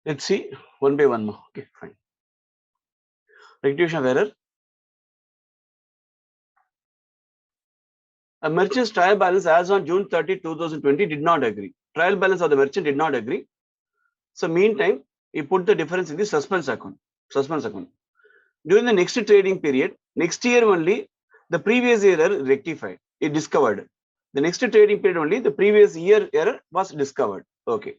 Let's see one by one more. Okay, fine. Rectification of error. A merchant's trial balance as on June 30, 2020 did not agree. Trial balance of the merchant did not agree. So meantime, he put the difference in the suspense account. Suspense account. During the next trading period, next year only, the previous year error rectified. It discovered. The next trading period only, the previous year error was discovered. Okay.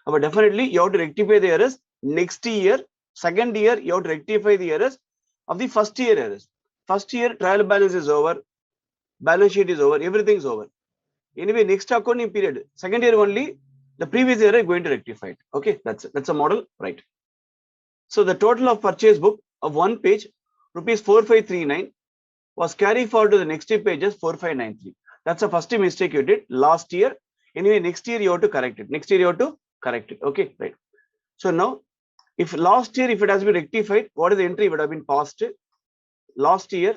But definitely you have to rectify the errors next year. Second year, you have to rectify the errors of the first year errors. First year trial balance is over, balance sheet is over, everything is over. Anyway, next accounting period, second year only, the previous year is going to rectify it. Okay, that's a model, right? So the total of purchase book of one page, rupees 4539, was carried forward to the next pages 4593. That's the first mistake you did last year. Anyway, next year you have to correct it. Next year you have to correct it. Okay, right. So now, if last year, if it has been rectified, what is the entry would have been passed? Last year,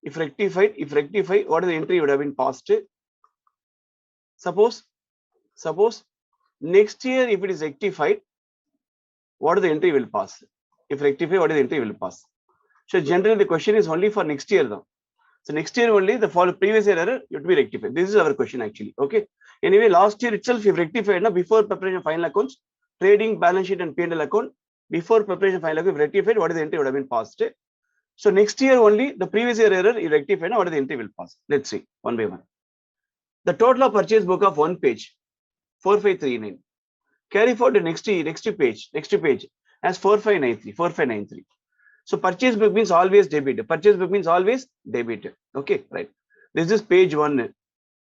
if rectified, what is the entry would have been passed? Suppose next year, if it is rectified, what is the entry will pass? If rectified, what is the entry will pass? So generally, the question is only for next year though. So next year only, the previous year error you have to be rectified. This is our question actually. Okay. Anyway, last year itself, if rectified, now before preparation of final accounts, trading, balance sheet, and P&L account, before preparation of final account, if rectified, what is the entry would have been passed? So next year only, the previous year error is rectified. Now what is the entry will pass? Let's see one by one. The total of purchase book of one page, 4539. Carry forward to next page as 4593. So purchase book means always debit. Purchase book means always debit. Okay, right. This is page one.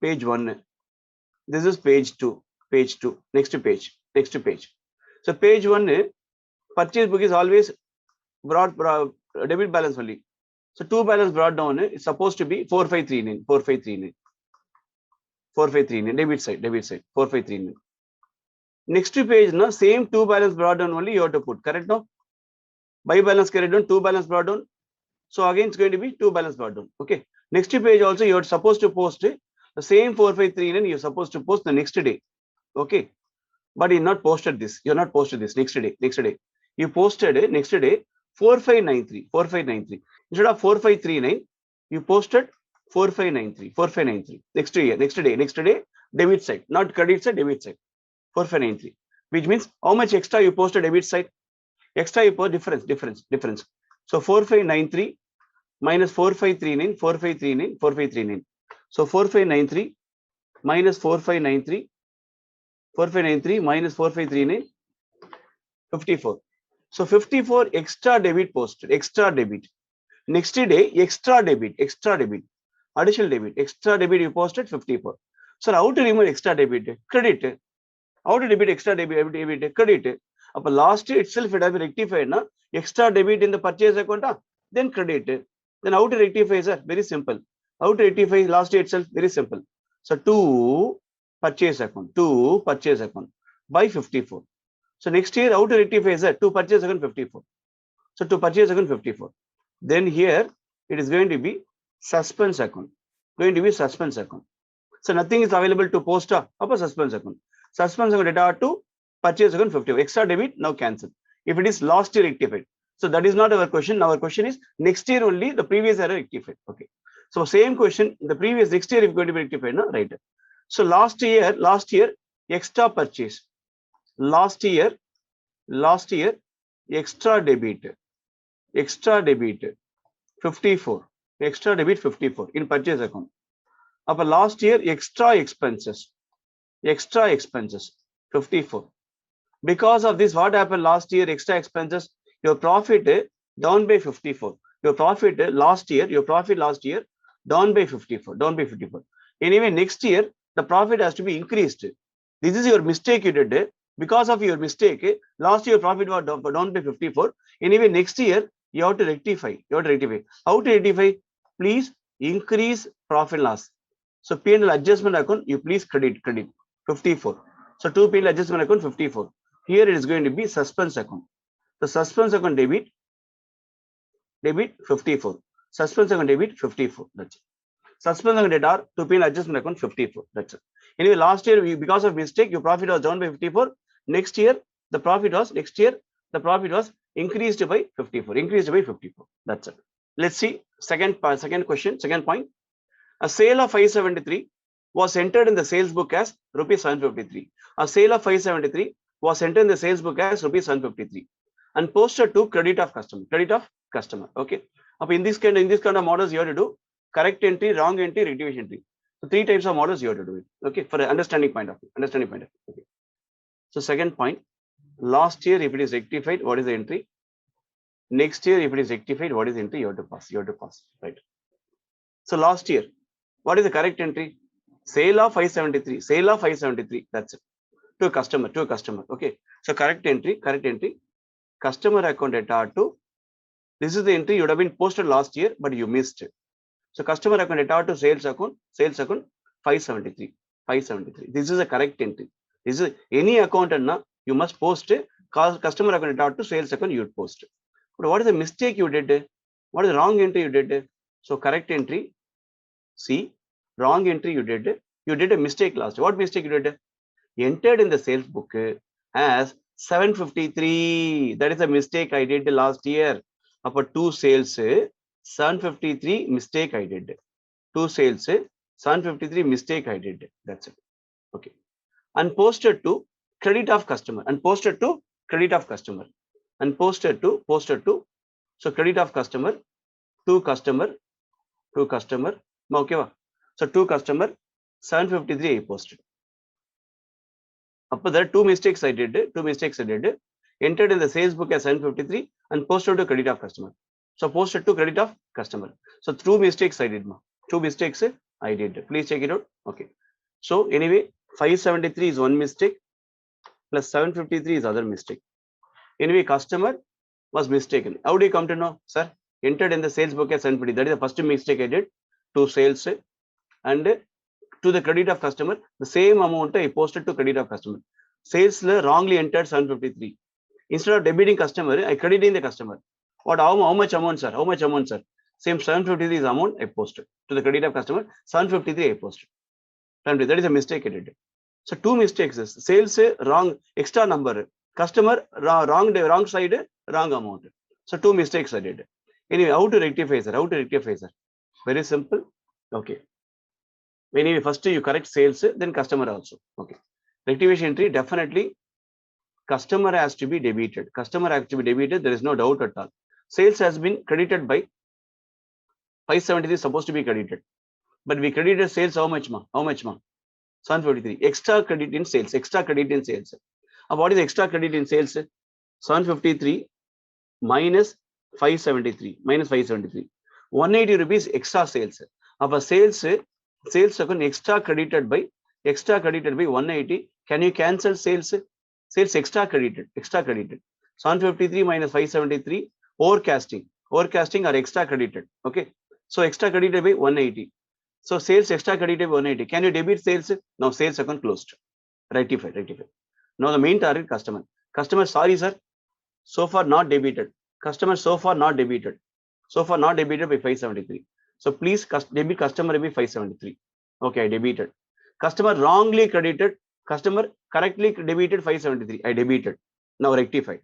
This is page two. Next page. So page one, purchase book is always brought debit balance only. So two balance brought down is supposed to be 4539. Debit side 4539. Next page, no, same two balance brought down only you have to put, correct? No, buy balance carried down, two balance brought down. So again, it's going to be two balance brought down. Okay. Next page also you are supposed to post the same 4539. You're supposed to post the next day. Okay. But you're not posted this. You're not posted this next day. You posted next day 4593. Instead of 4539, you posted 4593. Next day, debit side, not credit side, debit side. 4593, which means how much extra you posted debit side? Extra you post difference. So 4593 minus 4539. So 4593 minus 4593 minus 4539, 54. So 54 extra debit posted, extra debit. Next day, extra debit, additional debit, extra debit you posted 54. So how to remove extra debit? Credit. How to debit extra debit? Credit. But last year itself it has been rectified, na? Extra debit in the purchase account, then credit. Then how to rectify, sir? Very simple. How to rectify last year itself? Very simple. So to purchase account by 54. So next year, how to rectify, sir? To purchase account 54. So to purchase account 54. Then here it is going to be suspense account. So nothing is available to post up a suspense account. Suspense account data to purchase account 54. Extra debit now cancel. If it is last year rectified. So that is not our question. Our question is next year only the previous error rectified. Okay. So same question, the previous next year is going to be rectified, no? Right. So last year extra purchase. Last year extra debit 54. Extra debit 54 in purchase account. Upper last year extra expenses 54. Because of this, what happened last year? Extra expenses, your profit down by 54. Your profit last year down by 54. Anyway, next year the profit has to be increased. This is your mistake you did. Because of your mistake, last year profit was down by 54. Anyway, next year you have to rectify. How to rectify? Please increase profit loss. So P&L adjustment account, you please credit 54. So to P&L adjustment account 54. Here it is going to be suspense account. The suspense account debit 54. Suspense account debit 54. That's it. Suspense account data to P&L adjustment account 54. That's it. Anyway, last year because of mistake, your profit was down by 54. Next year The profit was next year, the profit was increased by 54, increased by 54. That's it. Let's see second question, second point. A sale of 573 was entered in the sales book as rupees 753. A sale of 573 was entered in the sales book as rupees 753 and posted to credit of customer. Credit of customer. Okay. In this kind of models, you have to do correct entry, wrong entry, rectification entry. So 3 types of models you have to do it. Okay, for an understanding point of view. Okay. So second point, last year if it is rectified, what is the entry? Next year if it is rectified, what is the entry? You have to pass. Right. So last year, what is the correct entry? Sale of 573. Sale of 573. That's it. To a customer. Okay. So correct entry. Customer account at R2. This is the entry you would have been posted last year, but you missed it. So customer account at R2 sales account 573. This is a correct entry. This is any account and you must post customer account at R2 sales account you would post. But what is the mistake you did? What is the wrong entry you did? So correct entry C, wrong entry you did. You did a mistake last year. What mistake you did? Entered in the sales book as 753. That is a mistake I did last year. Upon 2 sales, 753 mistake I did. 2 sales, 753 mistake I did. That's it. Okay. And posted to credit of customer. So credit of customer to customer. Okay. So to customer 753 I posted. There are 2 mistakes I did. Entered in the sales book as 753 and posted to credit of customer. So posted to credit of customer. So 2 mistakes I did. 2 mistakes I did. Please check it out. Okay. So anyway, 573 is one mistake plus 753 is other mistake. Anyway, customer was mistaken. How do you come to know, sir? Entered in the sales book as 750. That is the first mistake I did. To sales and to the credit of customer, the same amount I posted to credit of customer. Sales wrongly entered 753. Instead of debiting customer, I crediting the customer. How much amount, sir? Same 753 is amount I posted to the credit of customer. 753 I posted. That is a mistake I did. So 2 mistakes is sales wrong extra number, customer wrong side, wrong amount. So 2 mistakes I did. Anyway, how to rectify, sir? Very simple. Okay. Anyway, first you correct sales, then customer also. Okay. Rectification entry, definitely customer has to be debited. There is no doubt at all. Sales has been credited by 573 supposed to be credited. But we credited sales how much, ma? 753. Extra credit in sales. What is extra credit in sales? 753 minus 573. 180 rupees extra sales. Our sales account extra credited by 180. Can you cancel sales? Sales extra credited. 753 minus 573 overcasting or extra credited. Okay. So extra credited by 180. So sales extra credited by 180. Can you debit sales? Now sales account closed. Rectified. Now the main target customer. Customer, sorry sir, so far not debited. Customer so far not debited by 573. So please debit customer by 573. Okay, I debited. Customer wrongly credited. Customer correctly debited 573. I debited. Now rectified.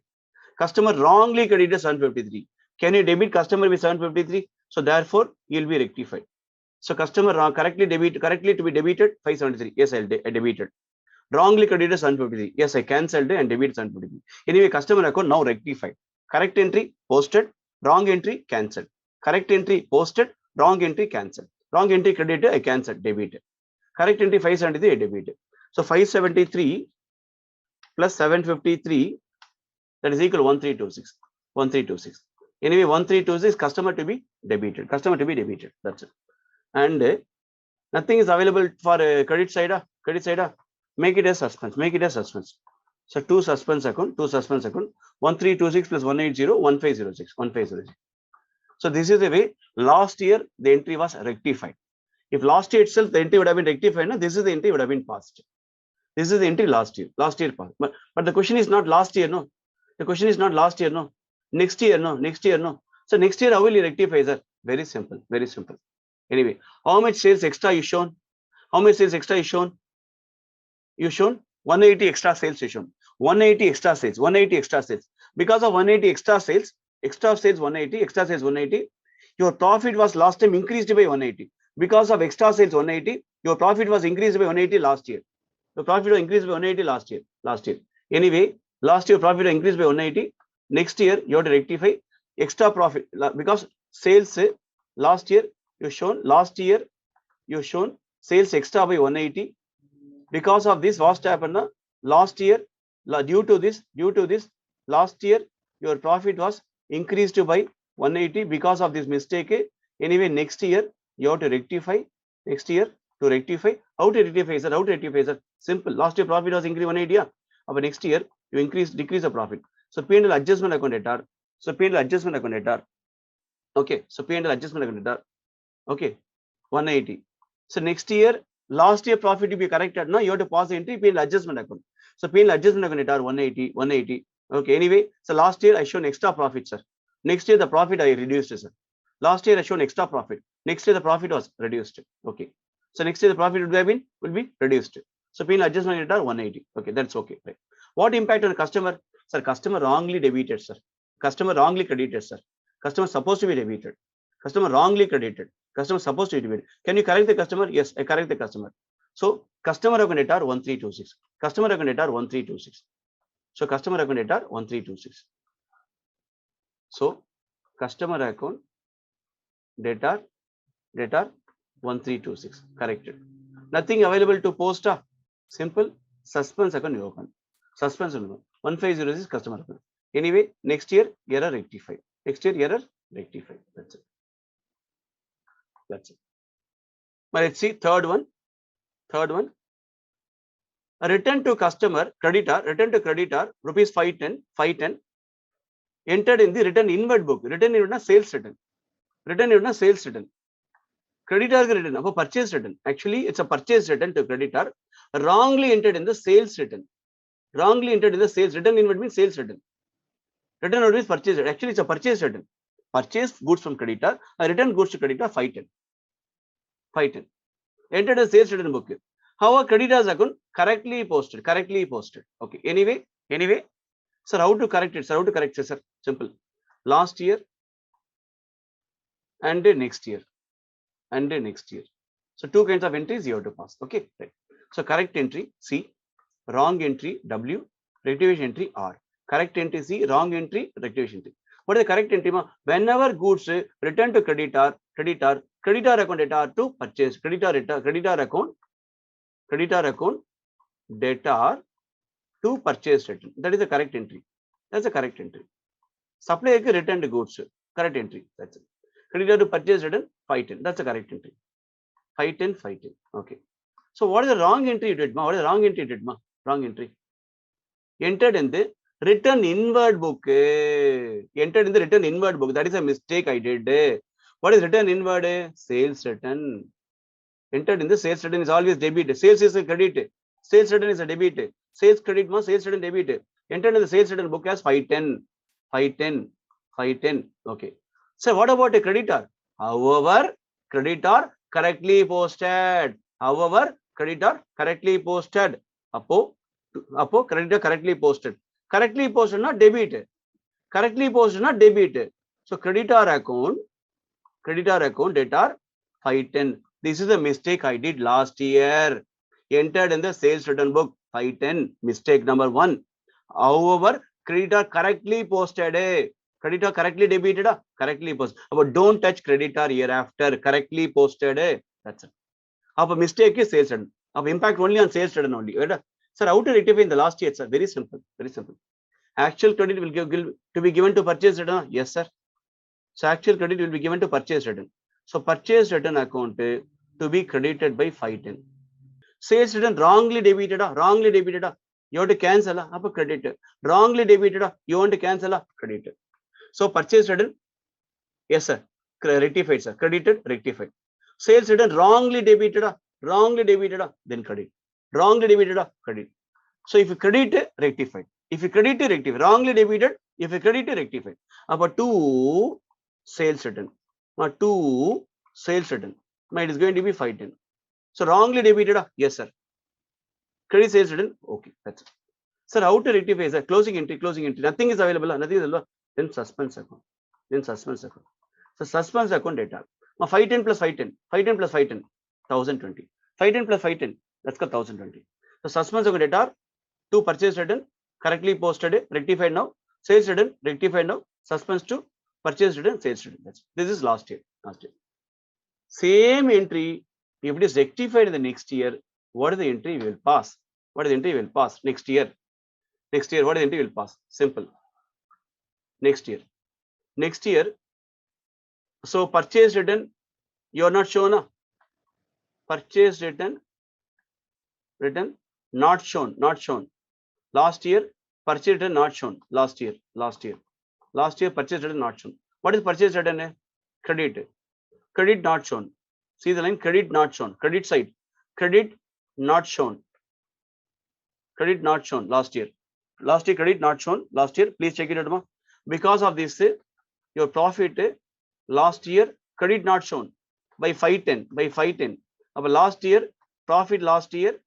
Customer wrongly credited 753. Can you debit customer with 753? So therefore you will be rectified. So customer correctly to be debited 573. Yes, I debited. Wrongly credited 753. Yes, I cancelled and debited 753. Anyway, customer account now rectified. Correct entry posted, wrong entry cancelled. Correct entry posted, wrong entry cancelled. Wrong entry credited, I cancelled, debited. Correct entry 573, I debited. So 573 plus 753, that is equal to 1326. Anyway, 1326 customer to be debited. That's it. And nothing is available for credit side. Make it a suspense. So 2 suspense account. 1326 plus 180, 1506. So this is the way last year the entry was rectified. If last year itself the entry would have been rectified, this is the entry would have been passed. This is the entry last year passed. But the question is not last year, no. The question is not last year, no. Next year, no. So next year, how will you rectify, sir? Very simple. Anyway, how much sales extra is shown? You shown 180 extra sales is shown. 180 extra sales, 180 extra sales. Because of 180 extra sales 180, extra sales 180, your profit was last time increased by 180. Because of extra sales 180, your profit was increased by 180 last year. The profit was increased by 180 last year. Anyway, last year profit increased by 180. Next year, you have to rectify extra profit because sales last year you shown sales extra by 180. Because of this, what happened? Last year, due to this, last year your profit was increased by 180 because of this mistake. Anyway, next year you have to rectify. Next year to rectify. How to rectify, sir? How to rectify, sir? Simple. Last year profit was increased 180. Yeah? But next year you decrease the profit. So P&L adjustment account data. So P&L adjustment account data. Okay. So P&L adjustment account data. Okay. 180. So next year, last year profit to be corrected. Now you have to pass the entry P&L adjustment account. So P&L adjustment account data 180. Okay. Anyway, so last year I shown extra profit, sir. Next year the profit I reduced, sir. Last year I shown extra profit. Next year the profit was reduced. Okay. So next year the profit will be reduced. So P&L adjustment data 180. Okay, that's okay. Right. What impact on the customer? Sir, customer wrongly debited, sir. Customer wrongly credited, sir. Customer supposed to be debited. Customer wrongly credited. Customer supposed to be debited. Can you correct the customer? Yes, I correct the customer. So customer account data 1326. Customer account data 1326. So customer account data 1326. So customer account data 1326 corrected. Nothing available to post. Simple. Suspense account open. Suspense 1506 customer account. Anyway, next year error rectify. Next year error rectify. That's it. That's it. But let's see third one. A return to customer creditor, return to creditor rupees 510 entered in the return inward book. Return in sales return. Return in sales return. Creditor return of a purchase return. Actually, it's a purchase return to creditor. Wrongly entered in the sales return. Wrongly entered in the sales return. Inward means sales return. Return out means purchase return. Actually, it's a purchase return. Purchase goods from creditor. A return goods to creditor 510. Entered a sales return book. How a creditor's account correctly posted. Okay. Anyway. Sir, how to correct it? Sir, how to correct it, sir? Simple. Last year and next year. So two kinds of entries you have to pass. Okay. Right. So correct entry C, wrong entry W, rectification entry R. Correct entry C, wrong entry, rectification entry. What is the correct entry? Whenever goods return to creditor account data to purchase. Creditor account data to purchase return. That is the correct entry. That's the correct entry. Supplier return to goods. Correct entry. That's it. Creditor to purchase return 510. That's the correct entry. 510. Okay. So what is the wrong entry you did? What is the wrong entry you did? Wrong entry. Entered in the return inward book. Entered in the return inward book. That is a mistake I did. What is return inward? Sales return. Entered in the sales return is always debit. Sales is a credit. Sales return is a debit. Sales credit means sales return debit. Entered in the sales return book as 510. Okay. So what about a creditor? However, creditor correctly posted. Apo creditor correctly posted. Correctly posted, not debit. So creditor account data 510. This is a mistake I did last year. Entered in the sales return book 510. Mistake number 1. However, creditor correctly posted. Creditor correctly debited. Correctly posted. But don't touch creditor hereafter. Correctly posted. That's it. Our mistake is sales return. Our impact only on sales return only. Sir, how to rectify in the last year, sir? Very simple. Actual credit will be given to purchase return. Yes, sir. So actual credit will be given to purchase return. So purchase return account to be credited by 510. Sales return wrongly debited. You have to cancel. Credit. Wrongly debited. You want to cancel. Credit. So purchase return. Yes, sir. Rectified, sir. Credited, rectified. Sales return wrongly debited. Then credit. Wrongly debited. Credit. So if you credit, rectified. If you credit, rectified. Wrongly debited. If you credit, rectified. About 2 sales return. It is going to be 510. So wrongly debited. Yes, sir. Credit sales return. Okay, that's it. Sir, how to rectify? Sir, closing entry. Nothing is available. Nothing is available. Then suspense account. So suspense account data. Now 510 plus 510. 510 plus 510. 1020. 510 plus 510. That's got 1020. So suspense account data. To purchase return correctly posted, rectified now. Sales return rectified now. Suspense to purchase return, sales return. This is last year. Same entry, if it is rectified in the next year, what is the entry will pass? What is the entry will pass next year? Next year, what is the entry will pass? Simple. Next year. So purchase return, you are not shown. Purchase return not shown. Last year, purchase return not shown. Last year, purchase return not shown. What is purchase return? Credit not shown. See the line, credit not shown. Credit side, credit not shown. Last year, credit not shown. Last year, please check it out. Because of this, your profit last year, credit not shown by 510. But last year, profit last year,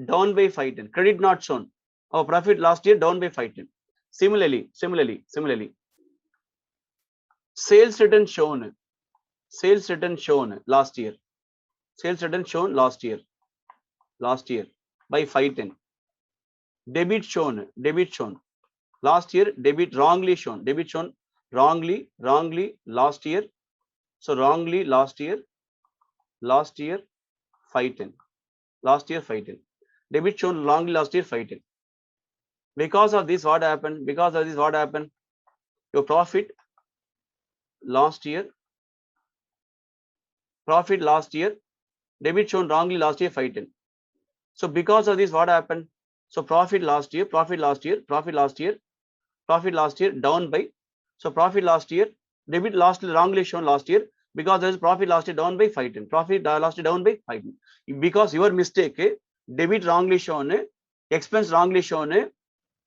down by 510. Credit not shown. Our profit last year down by 510. Similarly, sales return shown last year. Sales return shown last year by 510. Debit shown last year. Debit wrongly shown. Wrongly last year. So wrongly last year 510. Debit shown wrongly last year 510. Because of this, what happened? Your profit last year, debit shown wrongly last year 510. So because of this, what happened? So profit last year down by. So profit last year, debit wrongly shown last year. Because there is profit last year down by 510. Profit last year down by 510. Because your mistake, debit wrongly shown, expense wrongly shown,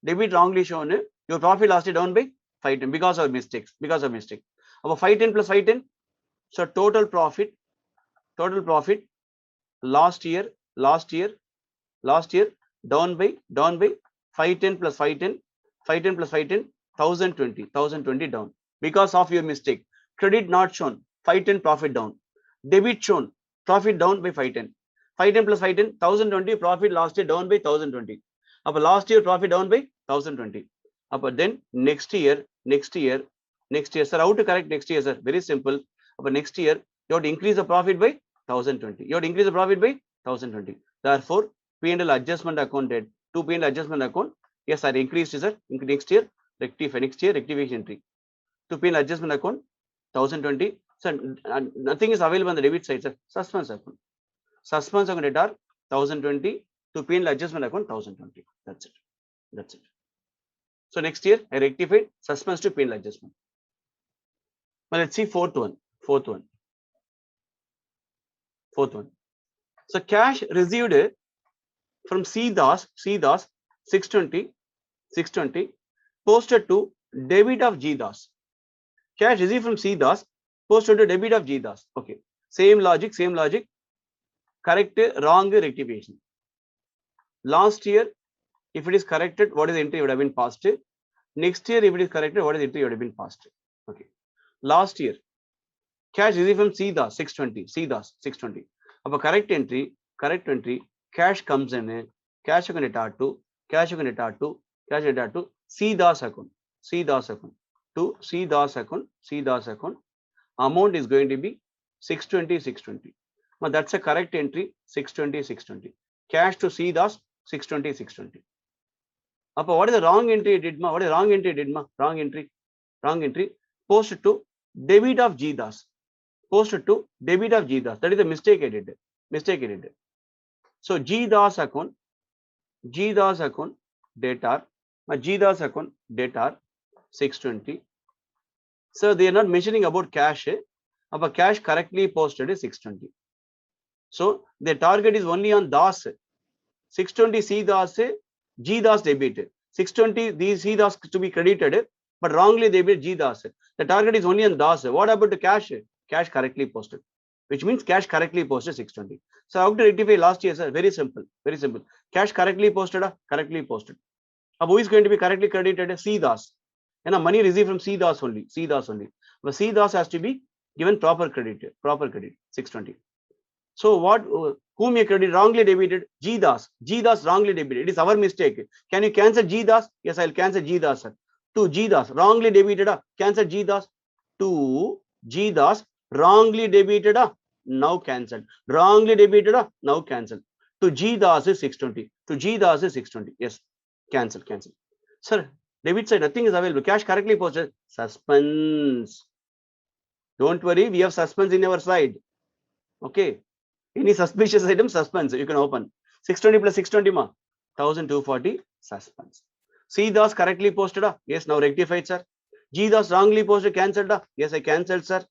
debit wrongly shown, your profit last year down by 510 because of mistake. About 510 plus 510. So total profit last year down by 510 plus 510, 1020 down because of your mistake. Credit not shown, 510 profit down. Debit shown, profit down by 510. 510 plus 510, 1020 profit last year down by 1020. But last year profit down by 1020. But then next year, sir, how to correct next year, sir? Very simple. But next year, you have to increase the profit by 1020. Therefore, P&L adjustment account debt to P&L adjustment account. Yes, sir, increased, sir. Next year, rectification entry to P&L adjustment account 1020. Sir, nothing is available on the debit side, sir. Suspense account data 1020 to P&L adjustment account 1020. That's it. So next year, I rectified suspense to P&L adjustment. Now let's see fourth one. So cash received from C Das 620 posted to debit of G Das. Cash received from C Das posted to debit of G Das. Okay. Same logic. Correct, wrong, rectification. Last year, if it is corrected, what is the entry would have been passed? Next year, if it is corrected, what is the entry would have been passed? Okay. Last year, cash received from C Das 620. About correct entry, cash comes in, cash account to C Das account, to C Das account. Amount is going to be 620. Now that's a correct entry, 620. Cash to C Das 620. What is the wrong entry it did? Wrong entry. Posted to debit of G Das. That is the mistake I did. So G Das account data. G Das account data 620. So they are not mentioning about cash. About cash correctly posted is 620. So the target is only on Das. 620 C Das, G Das debit. 620 these C Das to be credited, but wrongly debit G Das. The target is only on Das. What about the cash? Cash correctly posted. which means cash correctly posted 620. So how to rectify last year, sir? Very simple, very simple. Cash correctly posted, correctly posted. Now who is going to be correctly credited? C Das. And money received from C Das only, C Das only. But C Das has to be given proper credit, 620. So what, whom you credit wrongly debited? G Das. G Das wrongly debited. It is our mistake. Can you cancel G Das? Yes, I'll cancel G Das, sir. To G Das, wrongly debited, cancel G Das. To G Das, wrongly debited, now cancelled. Wrongly debited, now cancelled. To G Das is 620. To G Das is 620. Yes, cancel, cancel. Sir, debit side, nothing is available. Cash correctly posted. Suspense. Don't worry, we have suspense in our side. Okay. Any suspicious item, suspense. You can open. 620 plus 620 ma. 1240 suspense. C Das correctly posted. Yes, now rectified, sir. G Das wrongly posted, cancelled. Yes, I cancelled, sir.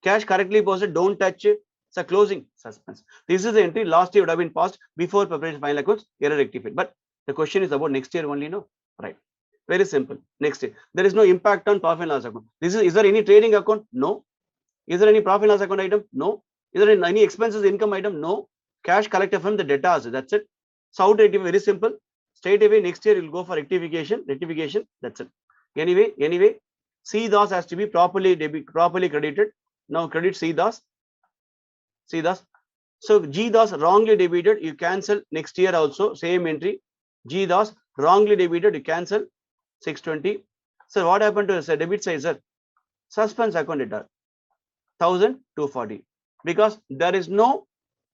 Cash correctly posted, don't touch. Sir, closing, suspense. This is the entry. Last year would have been passed before preparation final accounts, error rectified. But the question is about next year only, no? Right. Very simple. Next year. There is no impact on profit and loss account. Is there any trading account? No. Is there any profit and loss account item? No. Is there any expenses income item? No. Cash collected from the debtors. That's it. So how to rectify? Very simple. Straight away next year you'll go for rectification. That's it. Anyway, C Das has to be properly credited. Now credit C Das. So G Das wrongly debited. You cancel next year also. Same entry. G Das wrongly debited. You cancel 620. So what happened to the debit side, sir? Suspense account debtor 1240. Because there is no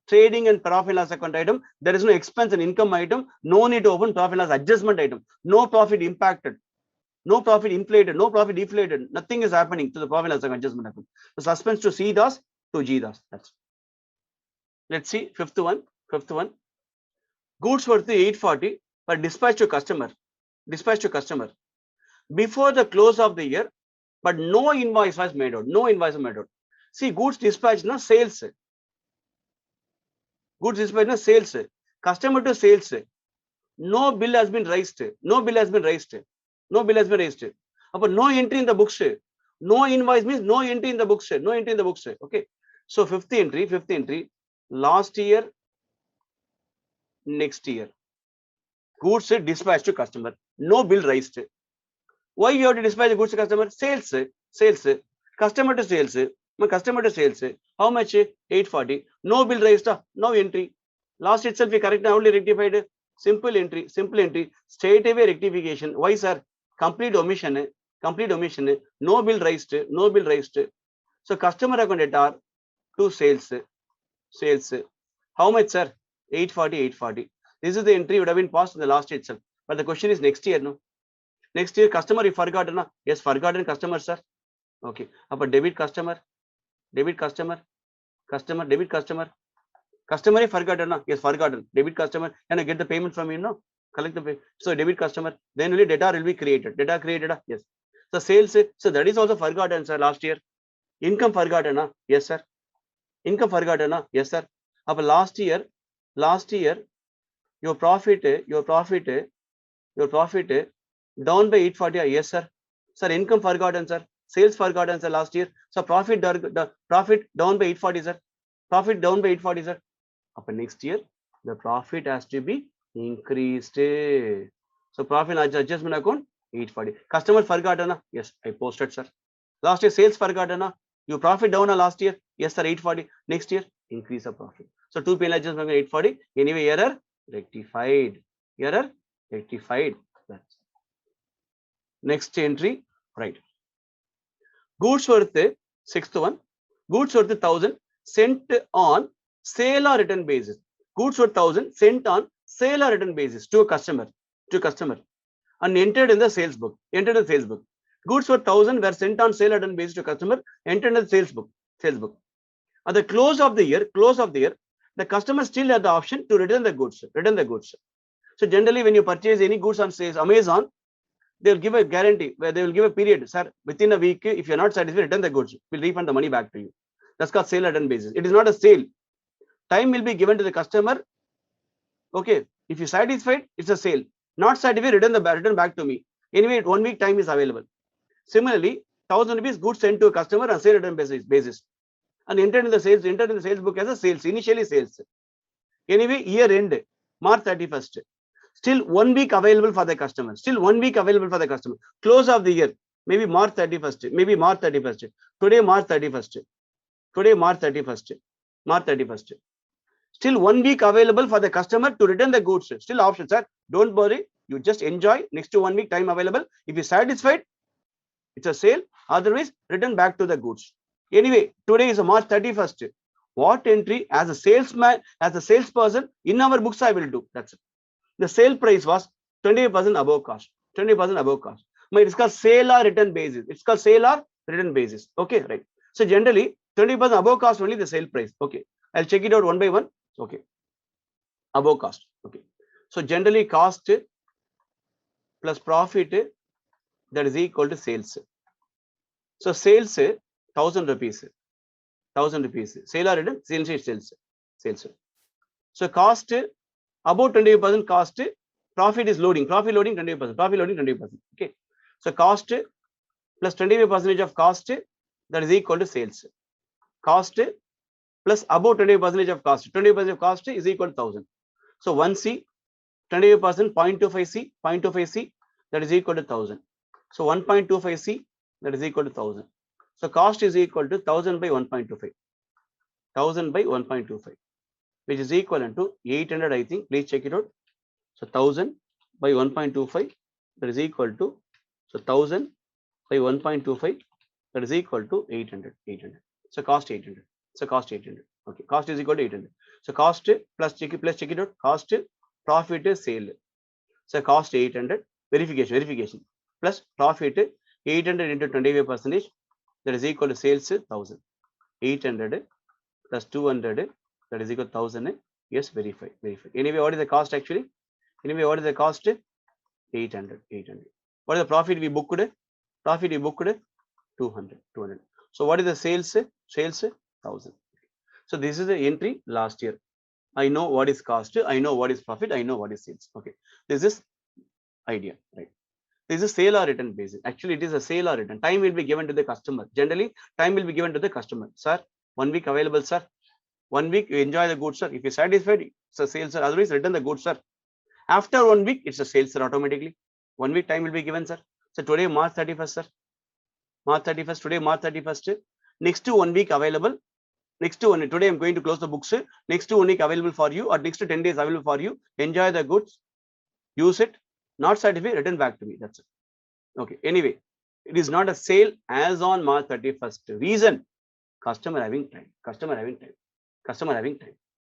trading and profit loss account item, there is no expense and income item, no need to open profit loss adjustment item, no profit impacted, no profit inflated, no profit deflated, nothing is happening to the profit loss account adjustment account. The suspense to C Das to G Das. That's. Let's see fifth one. Goods worth 840 but dispatched to customer. Before the close of the year, but no invoice was made out. See, goods dispatched na sales. Goods dispatched na sales. Customer to sales. No bill has been raised. But no entry in the books. No invoice means no entry in the books. Okay. So fifth entry. Last year, next year. Goods dispatched to customer. No bill raised. Why you have to dispatch the goods to customer? Sales. Customer to sales. How much? 840. No bill raised. No entry. Last itself we correct only rectified. Simple entry. Straight away rectification. Why, sir? Complete omission. No bill raised. So customer account debtor to sales. How much, sir? 840. This is the entry would have been passed in the last year itself. But the question is next year, no? Next year, customer you forgotten, na? Yes, forgotten customer, sir. Okay. But debit customer. Debit customer you forgotten, na? Yes, forgotten. Debit customer. Can I get the payment from him? No? Collect the payment. So debit customer. Then only debtor will be created. Yes. So sales. So that is also forgotten, sir, last year. Income forgotten, na? Yes, sir. Income forgotten, na? Yes, sir. But last year, your profit down by 840. Yes, sir. Sir, income forgotten, sir. Sales forgotten, sir, last year. So profit down by 840, sir. But next year, the profit has to be increased. So profit adjustment account 840. Customer forgotten. Yes, I posted, sir. Last year, sales forgotten. You profit down last year. Yes, sir, 840. Next year, increase the profit. So 2 P&L adjustment 840. Anyway, error rectified. That's next entry, right? Goods worth sixth one. Goods worth 1000 sent on sale or return basis. Goods worth 1000 sent on sale or return basis to a customer. And entered in the sales book. Goods worth 1000 were sent on sale or return basis to customer. Entered in the sales book. At the close of the year, the customer still had the option to return the goods. So generally, when you purchase any goods on sales, Amazon, they will give a guarantee where they will give a period, sir, within a week, if you're not satisfied, return the goods. We'll refund the money back to you. That's called sale return basis. It is not a sale. Time will be given to the customer. Okay, if you're satisfied, it's a sale. Not satisfied, return back to me. Anyway, 1 week time is available. Similarly, 1000 rupees goods sent to a customer on sale return basis. and entered in the sales book as a sales, initially sales. Anyway, year end, March 31st. Still 1 week available for the customer. Still 1 week available for the customer. Close of the year, maybe March 31st, maybe March 31st. Today, March 31st. Today, March 31st. March 31st. Still 1 week available for the customer to return the goods. Still option, sir. Don't worry. You just enjoy. Next to 1 week time available. If you're satisfied, it's a sale. Otherwise, return back to the goods. Anyway, today is March 31st. What entry as a salesman, as a salesperson in our books I will do? That's it. The sale price was 20% above cost. 20% above cost. It's called sale or return basis. It's called sale or return basis. Okay, right. So generally 20% above cost only the sale price. Okay, I'll check it out one by one. Okay, above cost. Okay, so generally cost plus profit, that is equal to sales. So sales 1,000 rupees. 1,000 rupees. Sale or return? Sales. So cost about 20% cost. Profit is loading. Profit loading 20%. Profit loading 20%. Okay. So cost plus 25% of cost, that is equal to sales. Cost plus about 20% of cost. 20% of cost is equal to 1,000. So 1C, 25%, 0.25C, 0.25C, that is equal to 1,000. So 1.25C, that is equal to 1,000. So cost is equal to 1,000 by 1.25. 1,000 by 1.25, which is equivalent to 800, I think. Please check it out. So 1,000 by 1.25, that is equal to, so 1,000 by 1.25, that is equal to 800. So cost 800. So cost 800. Okay, cost is equal to 800. So cost plus check it out. Cost, profit is sale. So cost 800. Verification plus profit 800 into 25%, that is equal to sales 1,000. 800 plus 200, that is equal to 1,000. Yes, verify. Anyway, what is the cost actually? Anyway, what is the cost? 800. What is the profit we booked? Profit we booked 200. So what is the sales? Sales 1,000. So this is the entry last year. I know what is cost. I know what is profit. I know what is sales. Okay. This is idea, right? This is sale or return basis. Actually, it is a sale or return. Time will be given to the customer. Generally, time will be given to the customer. Sir, 1 week available, sir. 1 week, you enjoy the goods, sir. If you're satisfied, it's a sale, sir. Otherwise, return the goods, sir. After 1 week, it's a sale, sir, automatically. 1 week time will be given, sir. So today, March 31st, sir. March 31st, today, March 31st. Next to 1 week available. Next to 1 week, today I'm going to close the books. Next to 1 week available for you, or next to 10 days available for you. Enjoy the goods. Use it. Not satisfied, return back to me. That's it. Okay. Anyway, it is not a sale as on March 31st. Reason, customer having time.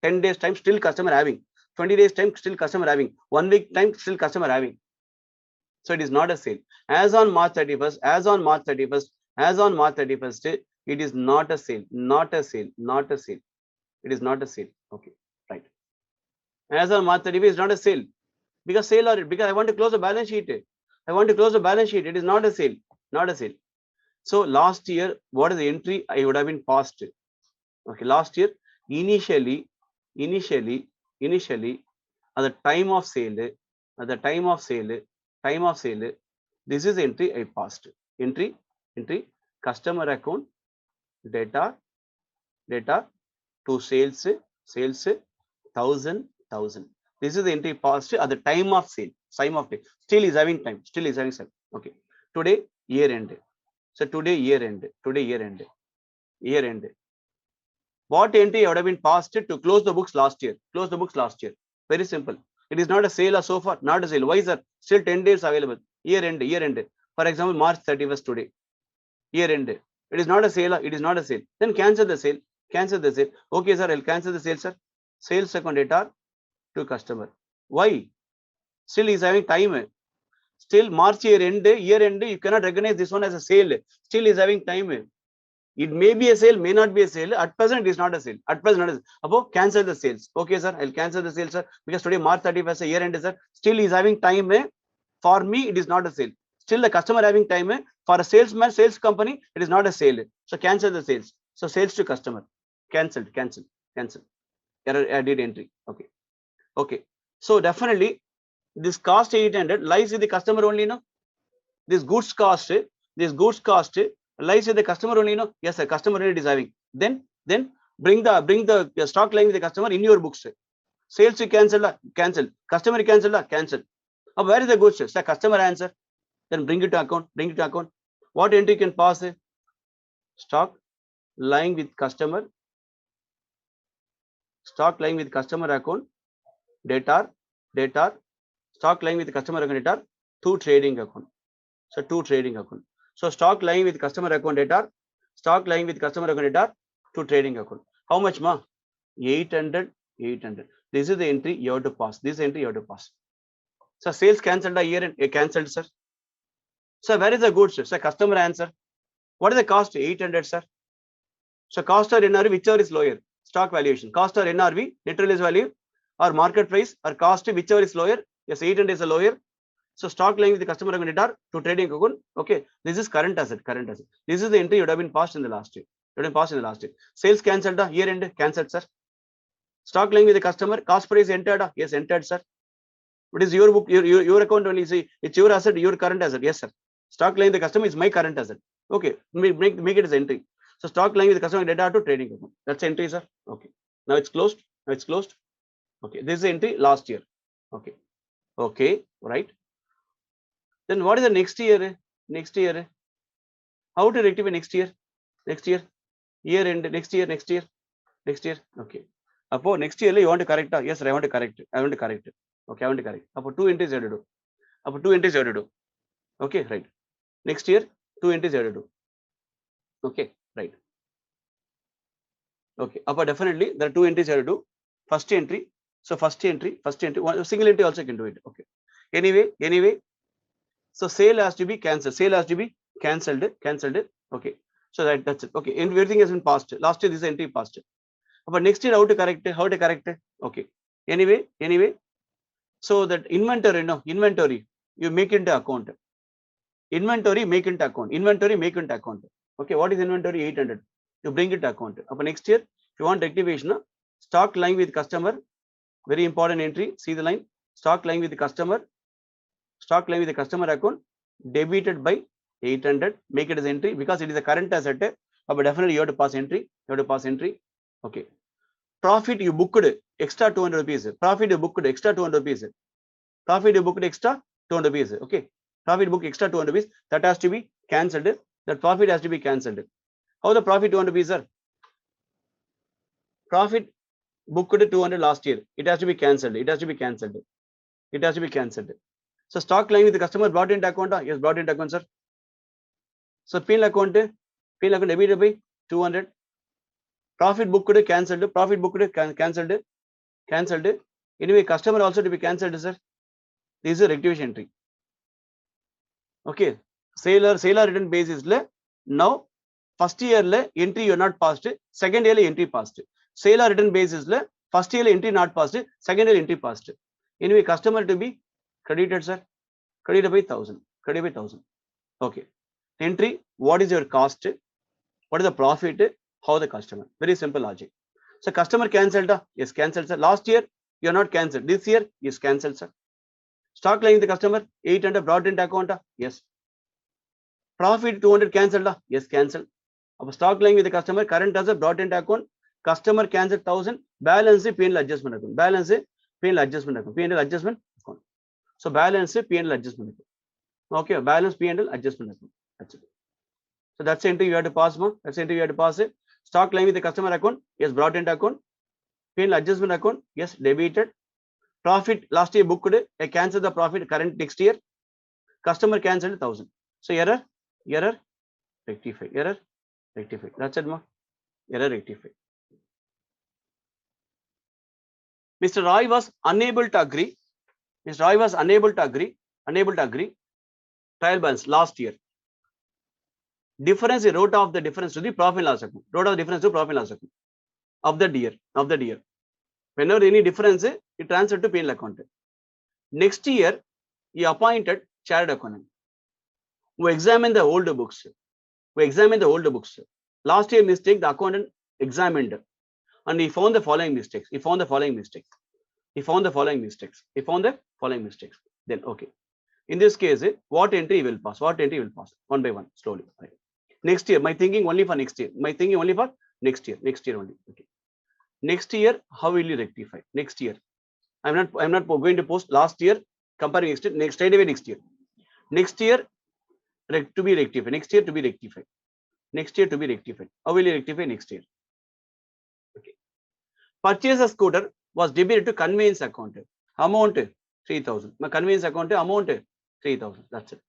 10 days time, still customer having. 20 days time, still customer having. 1 week time, still customer having. So it is not a sale. As on March 31st, it is not a sale. It is not a sale. Okay, right. As on March 31st, it's not a sale. Because I want to close the balance sheet. It is not a sale. So last year, what is the entry? I would have been passed. Okay, last year, initially, at the time of sale, this is entry I passed. Entry, customer account, data to sales, 1,000. This is the entry passed at the time of sale. Still is having time. Okay. Today, year end. So today, year end. What entry would have been passed to close the books last year? Very simple. It is not a sale or so far. Not a sale. Why, sir? Still 10 days available. Year end. For example, March 31st today. Year end. It is not a sale. Then cancel the sale. Okay, sir. I'll cancel the sale, sir. Sales account data to customer. Why? Still is having time. Still March year end, you cannot recognize this one as a sale. Still is having time. It may be a sale, may not be a sale. At present, it is not a sale. Above, cancel the sales. Okay, sir. I'll cancel the sales, sir. Because today, March 31st, year end, sir. Still is having time. For me, it is not a sale. Still the customer having time. For a salesman, sales company, it is not a sale. So cancel the sales. So sales to customer. Cancel. Error added entry. Okay. So definitely, this cost 800 lies with the customer only, no? This goods cost lies with the customer only, no? Yes, sir, customer only is having. Then Then bring the stock lying with the customer in your books. Sales you cancel. Customer you cancel. Where is the goods? Sir, customer answer. Then bring it to account. What entry can pass? Stock lying with customer. Stock lying with customer account. Data. Stock lying with customer account data to trading account. So to trading account. So stock lying with customer account data. Stock lying with customer account data to trading account. How much ma? 800. This is the entry you have to pass. This entry you have to pass. So sales cancelled a year and cancelled, sir. So where is the goods? Sir, customer answer. What is the cost? 800, sir. So cost or NRV, whichever is lower. Stock valuation. Cost or NRV, net realized value, or market price, or cost, whichever is lower. Yes, 800 is a lower. So stock lying with the customer account data to trading account. Okay, this is current asset. This is the entry you would have been passed in the last year. Sales cancelled, year end cancelled, sir. Stock lying with the customer, cost price entered. Yes, entered, sir. What is your book? Your account only. See, it's your asset, your current asset. Yes, sir. Stock lying with the customer is my current asset. Okay, make it as entry. So stock lying with the customer data to trading account. That's entry, sir. Okay. Now it's closed. Okay, this is the entry last year. Okay, right. Then what is the next year? How to rectify next year? Year end, next year. Okay. Apo next year you want to correct? Yes, sir, I want to correct it. Okay, I want to correct. Apo 2 entries you have to do. Okay, right. Next year, 2 entries you have to do. Okay, right. Okay, Apo definitely there are 2 entries you have to do. First entry. So first entry, one single entry also can do it. Okay. Anyway. So sale has to be cancelled. Okay. So that's it. Okay. Everything has been passed. Last year this entry passed. But next year how to correct it? Okay. Anyway. So that inventory, you make into account. Inventory make into account. Okay. What is inventory? 800. You bring it to account. But next year, if you want rectification, stock lying with customer. Very important entry. See the line. Stock lying with the customer account debited by 800. Make it as entry because it is a current asset. But definitely you have to pass entry. Okay. Profit you booked extra 200 rupees. Profit you booked extra 200 rupees. Okay. Profit book extra 200 rupees. That has to be cancelled. That profit has to be cancelled. How the profit 200 rupees, sir? Profit booked 200 last year. It has to be cancelled. So stock lying with the customer brought into account. Yes, brought into account, sir. So P&L account debited by 200. Profit booked cancelled. Cancelled. Anyway, customer also to be cancelled, sir. This is a rectification entry. Okay. Sailor return basis now first year entry you are not passed. Second year entry passed. Sailor return basis first year entry not passed. Second year entry passed. Anyway, customer to be credited, sir. Credited by 1000. Okay. Entry, what is your cost? What is the profit? How the customer? Very simple logic. So customer cancelled. Yes, cancelled, sir. Last year you are not cancelled. This year is cancelled, sir. Stock lying the customer 800 brought into account. Yes. Profit 200 cancelled. Yes, cancelled. Stock lying with the customer current asset brought into account. Customer cancelled 1000. Balance P&L adjustment account. P&L adjustment account. So balance P&L adjustment account. Okay, balance P&L adjustment account. That's it. So that's the entry you have to pass, ma. Stock lying with the customer account. Yes, brought into account. P&L adjustment account. Yes, debited. Profit last year booked. I cancel the profit current next year. Customer cancelled 1000. So error, rectify. That's it, ma. Error, rectify. Mr. Roy was unable to agree. Trial balance last year. Difference, he wrote off the difference to the profit and loss account. Of that year. Whenever any difference, he transferred to P&L account. Next year, he appointed chartered accountant. We examine the old books. Last year mistake, the accountant examined and he found the following mistakes. Then, okay. In this case, what entry he will pass? One by one, slowly. Right. Next year, my thinking only for next year. Next year only. Okay. Next year, how will you rectify? Next year, I'm not going to post last year comparing next straight away next year. Next year to be rectified. Next year to be rectified. Next year to be rectified. How will you rectify next year? Okay. Purchase a scooter was debited to conveyance account. Amount 3,000. My conveyance account amount 3,000. That's it.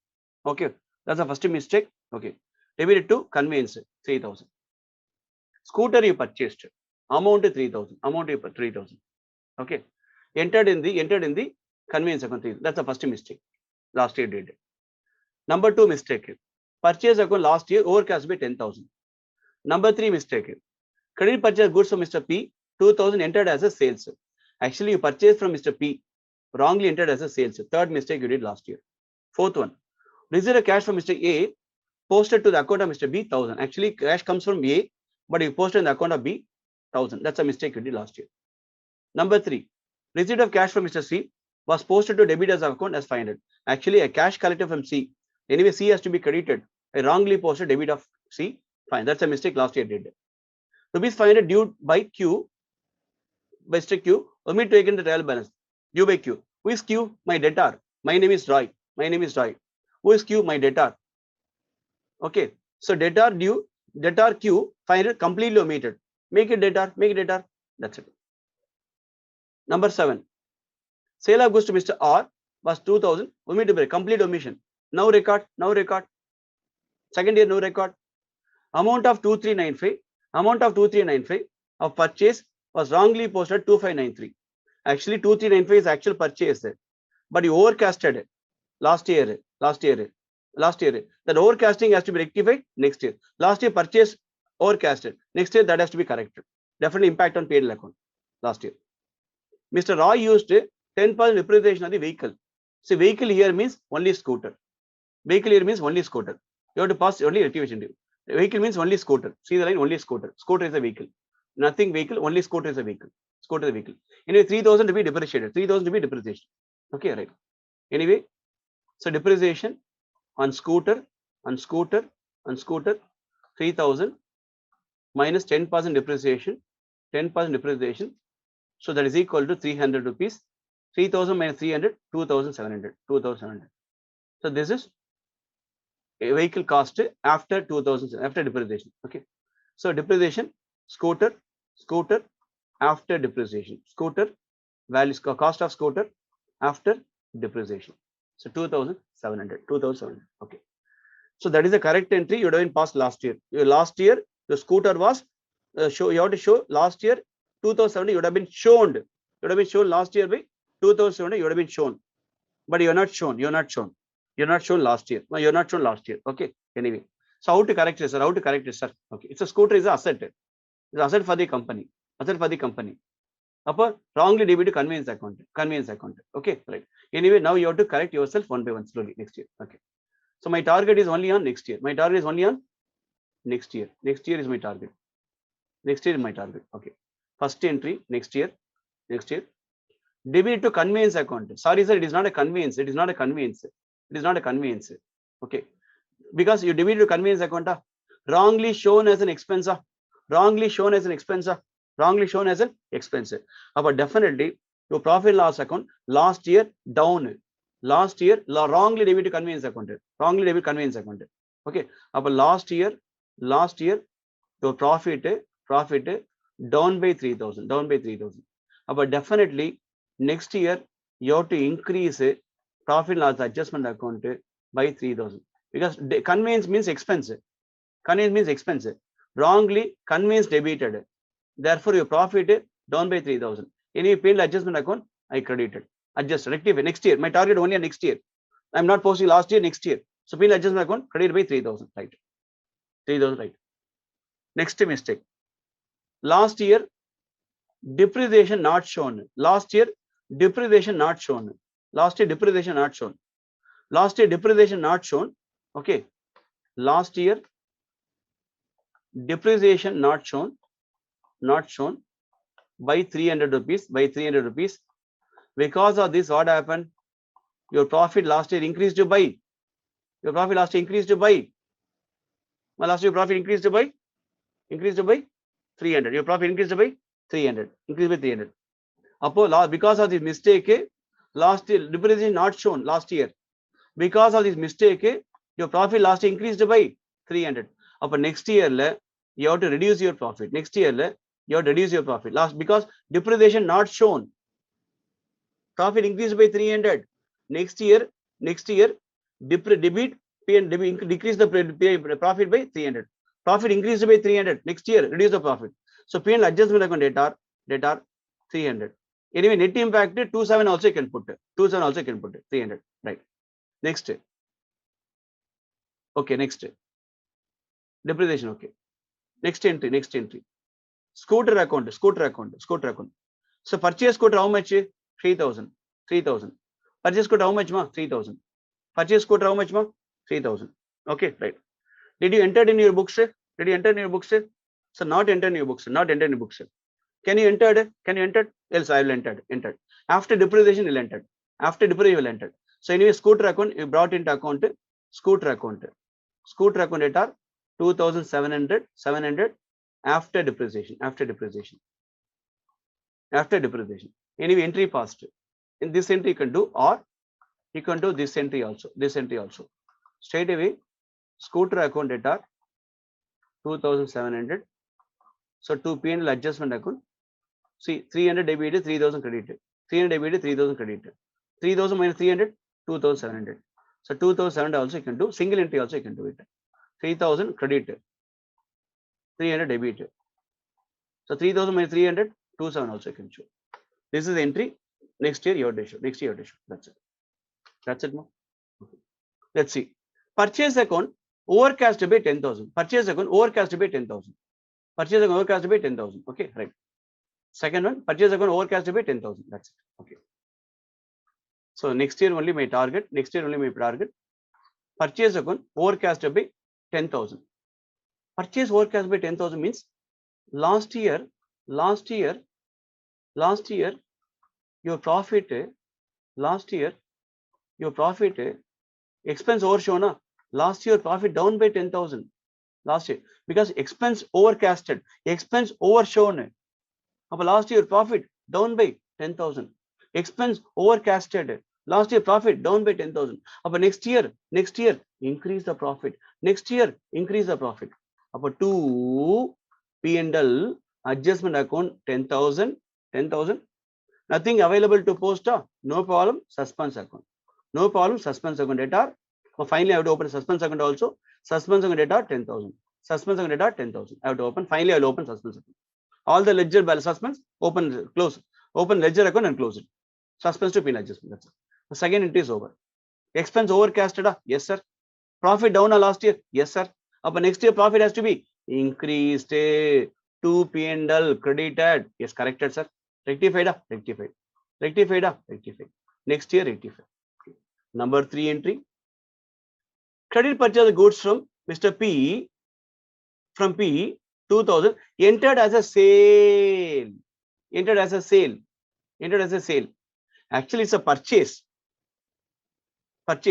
Okay. That's the first mistake. Okay. Debited to conveyance 3,000. Scooter you purchased. Amount 3,000. Amount 3,000. Okay. Entered in the conveyance account. That's the first mistake. Last year did. Number 2 mistake. Purchase account last year overcast by 10,000. Number 3 mistake. Credit purchase goods from Mr. P, 2,000 entered as a sales. Actually, you purchased from Mr. P, wrongly entered as a sales. Third mistake you did last year. Fourth one. Received a cash from Mr. A, posted to the account of Mr. B, 1,000. Actually, cash comes from A, but you posted in the account of B, 1,000. That's a mistake you did last year. Number 3. Receipt of cash from Mr. C was posted to debitors account as 500. Actually, a cash collected from C. Anyway, C has to be credited. I wrongly posted debit of C. Fine. That's a mistake last year did. Rupees 500 due by Q, by Mr. Q, omit to take in the trial balance. Due by Q. Who is Q? My debtor. My name is Roy. My name is Roy. Who is Q? My debtor. Okay. So debtor due, debtor Q, 500 completely omitted. Make it debtor. Make it debtor. That's it. Number 7. Sale of goods to Mr. R was 2,000. Omitted by complete omission. Now record. Now record. Second year no record. Amount of 2,395. Amount of 2,395 of purchase was wrongly posted 2,593. Actually, 2,395 is actual purchase, but you overcasted it last year. That overcasting has to be rectified next year. Last year purchase overcasted. Next year that has to be corrected. Definitely impact on P&L account last year. Mr. Roy used 10% depreciation of the vehicle. See, vehicle here means only scooter. Vehicle here means only scooter. You have to pass only rectification due. Vehicle means only scooter. See the line, only scooter. Scooter is a vehicle. Nothing vehicle, only scooter is a vehicle. Scooter is a vehicle. Anyway, 3,000 to be depreciated. 3,000 to be depreciation. Okay, right. Anyway, so depreciation on scooter, 3,000 minus 10% depreciation, 10% depreciation. So that is equal to 300 rupees. 3,000 minus 300, 2,700. 2,700. So this is a vehicle cost after 2,000, after depreciation. Okay. So depreciation, scooter after depreciation. Scooter values, cost of scooter after depreciation. So 2,700. 2,700. Okay. So that is the correct entry. You would have been passed last year. Last year the scooter was you have to show last year 2,700. You would have been shown. You would have been shown last year by 2,700. You would have been shown, but you are not shown. You are not shown. You're not shown last year. No, you're not shown last year. Okay. Anyway, so how to correct it, sir? How to correct it, sir? Okay. It's a scooter is an asset. It's an asset for the company. Asset for the company. Upper wrongly debited conveyance account. Conveyance account. Okay. Right. Anyway, now you have to correct yourself one by one slowly next year. Okay. So my target is only on next year. My target is only on next year. Next year is my target. Next year is my target. Okay. First entry next year. Next year. Debit to conveyance account. Sorry, sir. It is not a conveyance. It is not a conveyance. It is not a conveyance. Okay. Because you debit to conveyance account, wrongly shown as an expense. Wrongly shown as an expense. Wrongly shown as an expense. But definitely your profit loss account last year down. Last year wrongly debit to conveyance account. Wrongly debit conveyance account. Okay. But last year your profit down by 3,000. Down by 3,000. But definitely next year you have to increase profit loss adjustment account by 3,000, because conveyance means expense. Conveyance means expense. Wrongly conveyance debited. Therefore, your profit down by 3,000. Any P&L adjustment account I credited. Adjust, rectify next year. My target only on next year. I'm not posting last year, next year. So P&L adjustment account credited by 3,000. Right. 3,000. Right. Next mistake. Last year depreciation not shown. Last year depreciation not shown. Last year depreciation not shown. Last year depreciation not shown. Okay. Last year depreciation not shown. Not shown by 300 rupees. By 300 rupees. Because of this, what happened? Your profit last year increased to by. Your profit last year increased to by. Well, last year profit increased to by. Increased to by 300. Your profit increased by 300. Increased by 300. Because of this mistake, last year depreciation not shown last year. Because of this mistake, your profit last year increased by 300. Next year, you have to reduce your profit. Next year, you have to reduce your profit. Because depreciation not shown. Profit increased by 300. Next year, debit P and debit decrease the profit by 300. Profit increased by 300. Next year, reduce the profit. So P and adjustment account data 300. Anyway, net impact 27 also you can put. 27 also you can put 300. Right. Next. Okay, next. Depreciation. Okay. Next entry. Scooter account. So purchase scooter how much? 3,000. Purchase scooter how much? 3,000. Purchase scooter how much? 3,000. Okay, right. Did you enter in your books? So not enter in your books. Can you enter? Else I will enter. After depreciation will enter. So anyway, scooter account you brought into account. Scooter account data 2,700 after depreciation. Anyway, entry passed. In this entry you can do, or you can do this entry also. Straight away, scooter account data 2,700. So 2 P&L adjustment account. See, 300 debited, 3,000 credited. 300 debited, 3,000 credited. 3,000 minus 300, 2,700. So 2,700 also you can do. Single entry also you can do it. 3,000 credited. 300 debited. So 3,000 minus 300, 2,700 also you can show. This is the entry. Next year you have to show. That's it. Okay. Let's see. Purchase account overcast by 10,000. Purchase account overcast by 10,000. Okay, right. Second one, purchase account overcast by 10,000. That's it. Okay. So next year only my target. Purchase account overcast by 10,000. Purchase overcast by 10,000 means last year your profit expense overshown. Last year profit down by 10,000. Last year, because expense overcasted, expense overshown. Last year profit down by 10,000. Expense overcasted. Last year profit down by 10,000. Next year increase the profit. About 2 P&L adjustment account 10,000. Nothing available to post. No problem. Suspense account. Data. Finally, I have to open suspense account also. Suspense account data 10,000. I have to open. Finally, I will open suspense account. All the ledger balance suspense, close. Open ledger account and close it. Suspense to P&L adjustment. That's it. The second entry is over. Expense overcasted. Yes, sir. Profit down last year. Yes, sir. Next year profit has to be increased. 2 P&L credited. Yes, corrected, sir. Rectified. Next year rectified. Okay. Number 3 entry. Credit purchase goods from Mr. P. From P, 2,000 entered as a sale. Actually, it's a purchase. But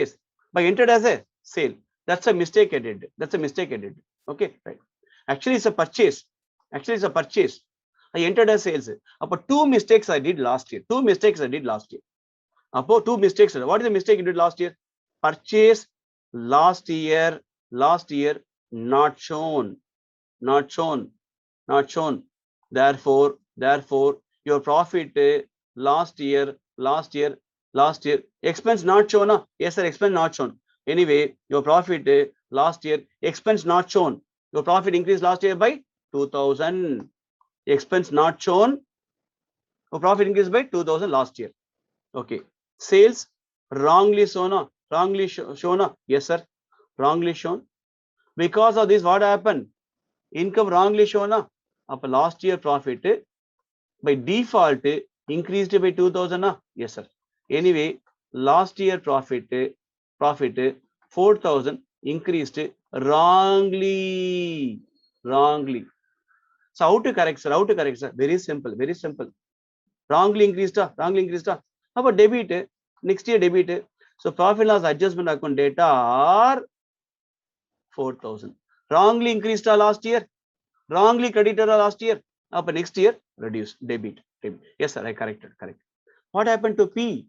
entered as a sale. That's a mistake I did. Okay, right. Actually, it's a purchase. I entered as sales. But 2 mistakes I did last year. 2 mistakes. What is the mistake you did last year? Purchase last year not shown. Therefore, your profit last year expense not shown. Yes, sir, expense not shown. Anyway, your profit last year expense not shown. Your profit increased last year by 2,000. Expense not shown. Your profit increased by 2,000 last year. Okay. Sales wrongly shown. Yes, sir, wrongly shown. Because of this, what happened? Income wrongly shown. Last year profit by default increased by 2,000. Yes, sir. Anyway, last year profit 4,000 increased wrongly. So how to correct, sir? Very simple. Wrongly increased. About debit, next year debit. So profit loss adjustment account data are 4,000. Wrongly increased last year. Wrongly credited last year. Up next year, reduce, debit. Yes, sir, I corrected, correct. What happened to P?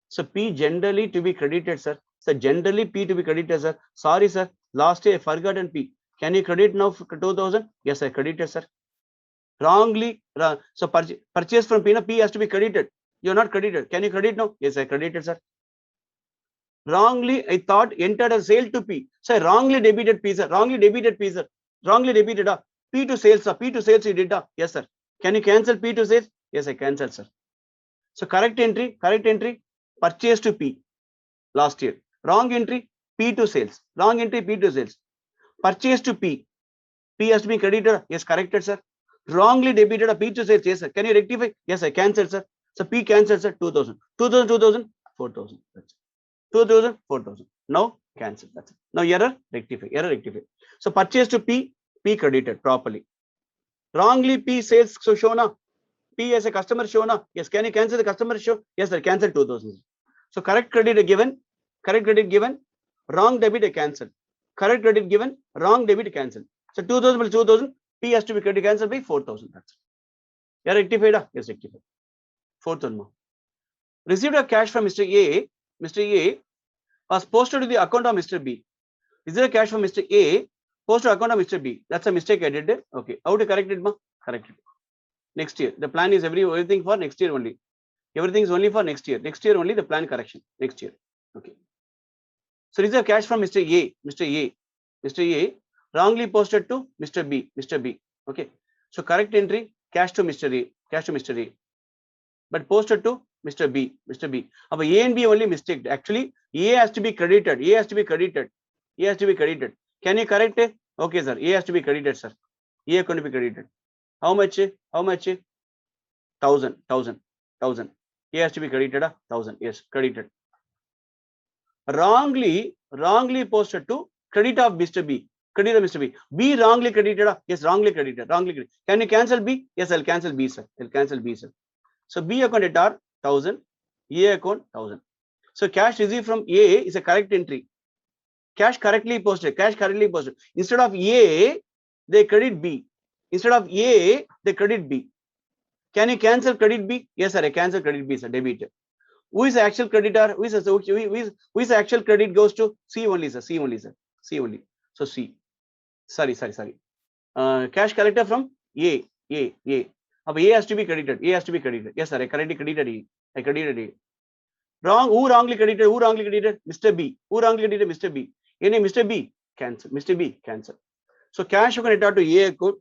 So P generally to be credited, sir. So generally P to be credited, sir. Sorry, sir. Last year I forgotten P. Can you credit now for 2000? Yes, I credited, sir. Wrongly, so purchase from P, P has to be credited. You're not credited. Can you credit now? Yes, I credited, sir. Wrongly, I thought entered a sale to P. So I wrongly debited P, sir. Wrongly debited P, sir. Wrongly debited P to sales, sir. P to sales you did. Yes, sir. Can you cancel P to sales? Yes, I cancelled, sir. So correct entry, purchase to P last year. Wrong entry, P to sales. Wrong entry, P to sales. Purchase to P. P has to be credited. Yes, corrected, sir. Wrongly debited a P to sales. Yes, sir. Can you rectify? Yes, I cancelled, sir. So P cancelled, sir. 2000. 2000, 2000, 4000. That's it. 2000, 4000. Now cancel. That's it. Now error, rectify. Error, rectify. So purchase to P, P credited properly. Wrongly P sales, so show now. P as a customer show now. Yes, can you cancel the customer show? Yes, sir. Cancel 2000. So correct credit given, wrong debit cancel. Correct credit given, wrong debit cancel. So 2000 plus 2000, P has to be credit cancelled by 4000. That's it. Yeah, rectified? Yes, rectified. 4000 more. Received a cash from Mr. A. Mr. A was posted to the account of Mr. B. Is there a cash from Mr. A posted to account of Mr. B? That's a mistake I did. Okay. How to correct it, ma? Correct it. Next year. The plan is everything for next year only. Everything is only for next year. Next year only the plan correction. Next year. Okay. So receive cash from Mr. A. Mr. A wrongly posted to Mr. B. Mr. B. Okay. So correct entry, cash to Mr. A. Cash to Mr. A. But posted to Mr. B. Mr. B. But A and B only mistake. Actually, A has to be credited. A has to be credited. A has to be credited. Can you correct it? Okay, sir. A has to be credited, sir. A is going to be credited. How much? How much? 1000. A has to be credited. 1000. Yes, credited. Wrongly posted to credit of Mr. B. Credit of Mr. B. B wrongly credited. Yes, wrongly credited. Wrongly credited. Can you cancel B? Yes, I'll cancel B, sir. I'll cancel B, sir. So B account debtor 1000. A account 1000. So cash received from A is a correct entry. Cash correctly posted. Cash correctly posted. Instead of A, they credit B. Instead of A, they credit B. Can you cancel credit B? Yes, sir. I cancel credit B, sir. Debit. Who is the actual creditor? Who is the actual credit goes to C only, sir. C only, sir. C only. So C. Sorry. Cash collector from A. A has to be credited. A has to be credited. Yes, sir. I correctly credited A. I credited A. Wrong. Who wrongly credited? Who wrongly credited? Mr. B. Who wrongly credited? Mr. B. Any Mr. B? Cancel. Mr. B. Cancel. So cash you can return to A account.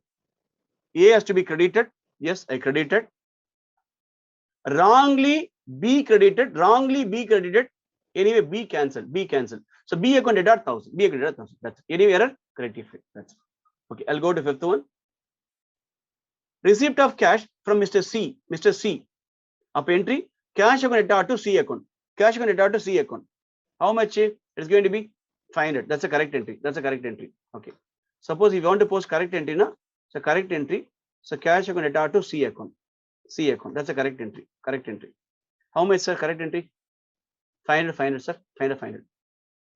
A has to be credited. Yes, I credited. Wrongly B credited. Anyway, B cancelled. So B account debtor 1000. B account debtor 1000. That's it. Anyway, error rectified. That's it. Okay. I'll go to fifth one. Receipt of cash from Mr. C. Mr. C. Up entry. Cash account debtor to C account. Cash account debtor to C account. How much? It's going to be 500. That's a correct entry. Okay. Suppose if you want to post correct entry, na? So correct entry. So cash account debtor to C account. That's a correct entry. How much, sir? Correct entry. 500, sir.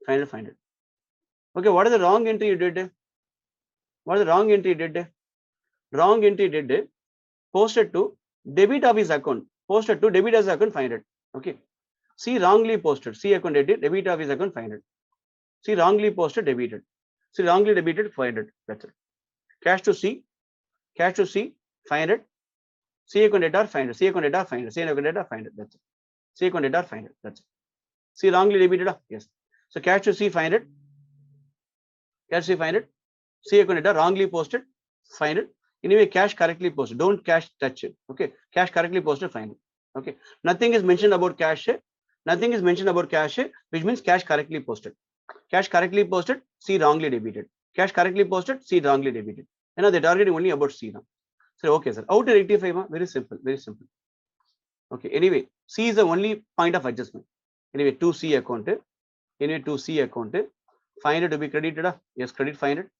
500. Okay. What is the wrong entry you did? Wrong entry did. Posted to debit of his account. Posted to debit as account 500. Okay. C wrongly posted. C account debit of his account 500. C wrongly posted debited. C wrongly debited 500. That's it. Cash to C 500. C account debtor 500. C account debtor 500. C account debtor 500. That's it. C account debtor 500. That's it. C wrongly debited. Yes. So cash to C 500. Cash C 500. C account debtor wrongly posted 500. Anyway, cash correctly posted. Don't cash touch it. Okay. Cash correctly posted 500. Okay. Nothing is mentioned about cash. Which means cash correctly posted. Cash correctly posted. C wrongly debited. Cash correctly posted. C wrongly debited. You know, they're targeting only about C now. So, okay, sir. How to rectify? Very simple. Okay. Anyway, C is the only point of adjustment. Anyway, 2C account. 500 to be credited. Yes, credit 500.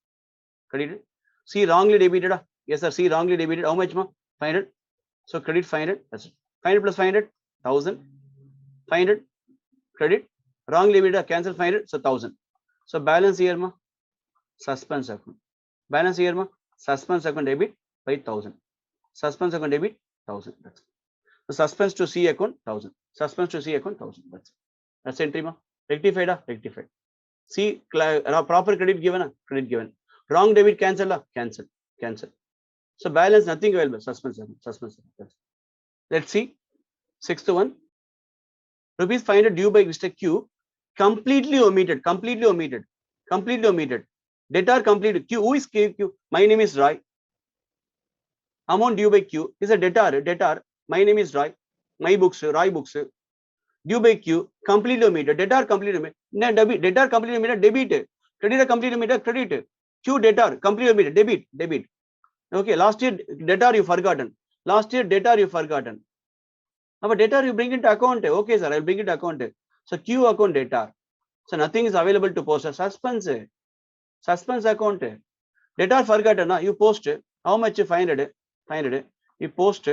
Credited. C wrongly debited. Yes, sir. C wrongly debited. How much? 500. So credit 500. That's it. 500 plus 500. 1000. 500. Credit. Wrongly debited. Cancel 500. So 1000. So balance here, suspense account. Balance here, Suspense account debit by 1000. Suspense account debit 1000. That's it. The suspense to C account 1000. Suspense to C account 1000. That's it. That's entry ma. Rectified. Rectified. C proper credit given. Credit given. Wrong debit cancel. Cancel. Cancel. So balance nothing available. Suspense account. Suspense account. Let's see. Sixth one. Rupees 500 due by Mr. Q. Completely omitted. Completely omitted. Completely omitted. Debtor completed. Q. Who is Q? My name is Roy. Amount due by Q is a debtor. Debtor. My name is Roy. My books. Roy books. Due by Q. Completely omitted. Debtor completely omitted. Debtor completely omitted. Debit. Creditor completely omitted. Credit. Q debtor completely omitted. Debit. Debit. Okay. Last year debtor you forgotten. Last year debtor you forgotten. Now debtor you bring into account. Okay sir, I will bring it account. So Q account debtor. So nothing is available to post. Suspense. Suspense account. Debtor forgotten. You post. How much? 500. 500. You post.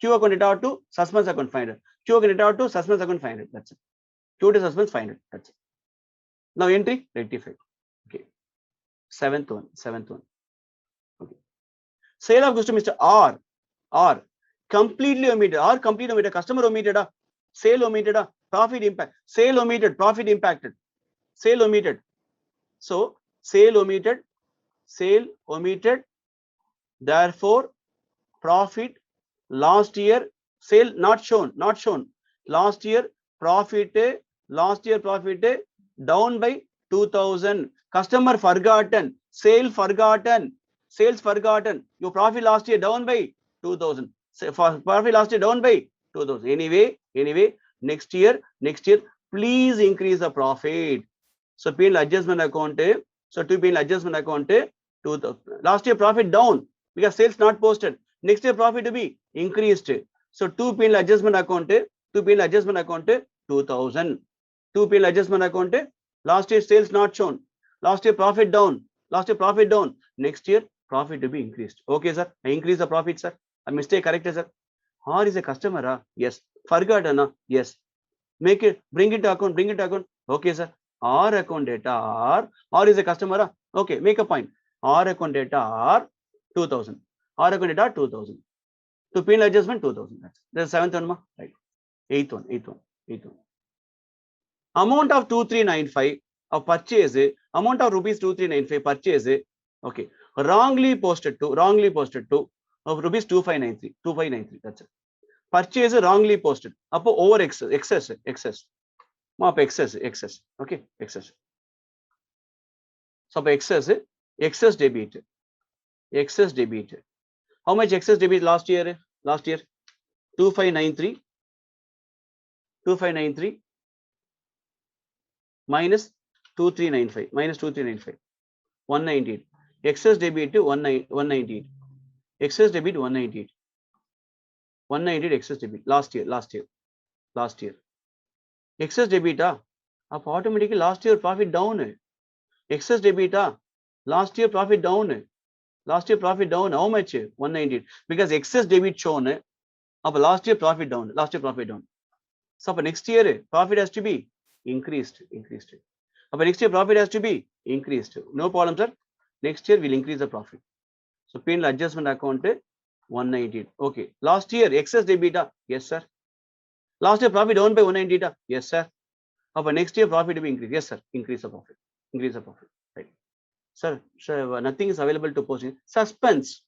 Q account debtor to suspense account 500. Q account debtor to suspense account 500. That's it. Q to suspense 500. That's it. Now entry rectified. Okay. Seventh one. Okay. Sale of goods to Mr. R. R. Completely omitted. R completely omitted. Customer omitted. Sale omitted. Profit impact. Sale omitted. Profit impacted. Sale omitted. So sale omitted. Sale omitted. Therefore, profit last year sale not shown. Not shown. Last year profit down by 2000. Customer forgotten. Sale forgotten. Sales forgotten. Your profit last year down by 2000. Profit last year down by 2000. Anyway, next year, please increase the profit. So P&L adjustment account. So to P&L adjustment account. Last year profit down because sales not posted. Next year profit to be increased. So to P&L adjustment account. 2000. To P&L adjustment account. Last year sales not shown. Last year profit down. Next year profit to be increased. Okay, sir. I increase the profit, sir. A mistake corrected, sir. R is a customer. Yes. Forgotten. Yes. Make it. Bring it to account. Okay, sir. R account data. R is a customer. Okay. Make a point. R account data R 2000. R account data 2000. To P&L adjustment 2000. That's the seventh one. Right. Eighth one. Amount of 2395 of purchase. Amount of rupees 2395 purchase. Okay. Wrongly posted to of rupees 2593. That's it. Purchase wrongly posted. Up over excess. Map excess. Okay. Excess. So excess debit. How much excess debit last year? 2593 minus 2395 198. Excess debit 198. Excess debit 198. 198 excess debit last year. Excess debit automatically last year profit down. Excess debit last year profit down. How much? 198. Because excess debit shown. Last year profit down. So for next year profit has to be increased. Next year profit has to be increased. No problem, sir. Next year we'll increase the profit. So P&L adjustment account 198. Okay. Last year excess debit. Yes, sir. Last year profit down by 198. Yes, sir. Next year profit to be increased. Yes, sir. Increase the profit. Right. Sir, nothing is available to post. Suspense.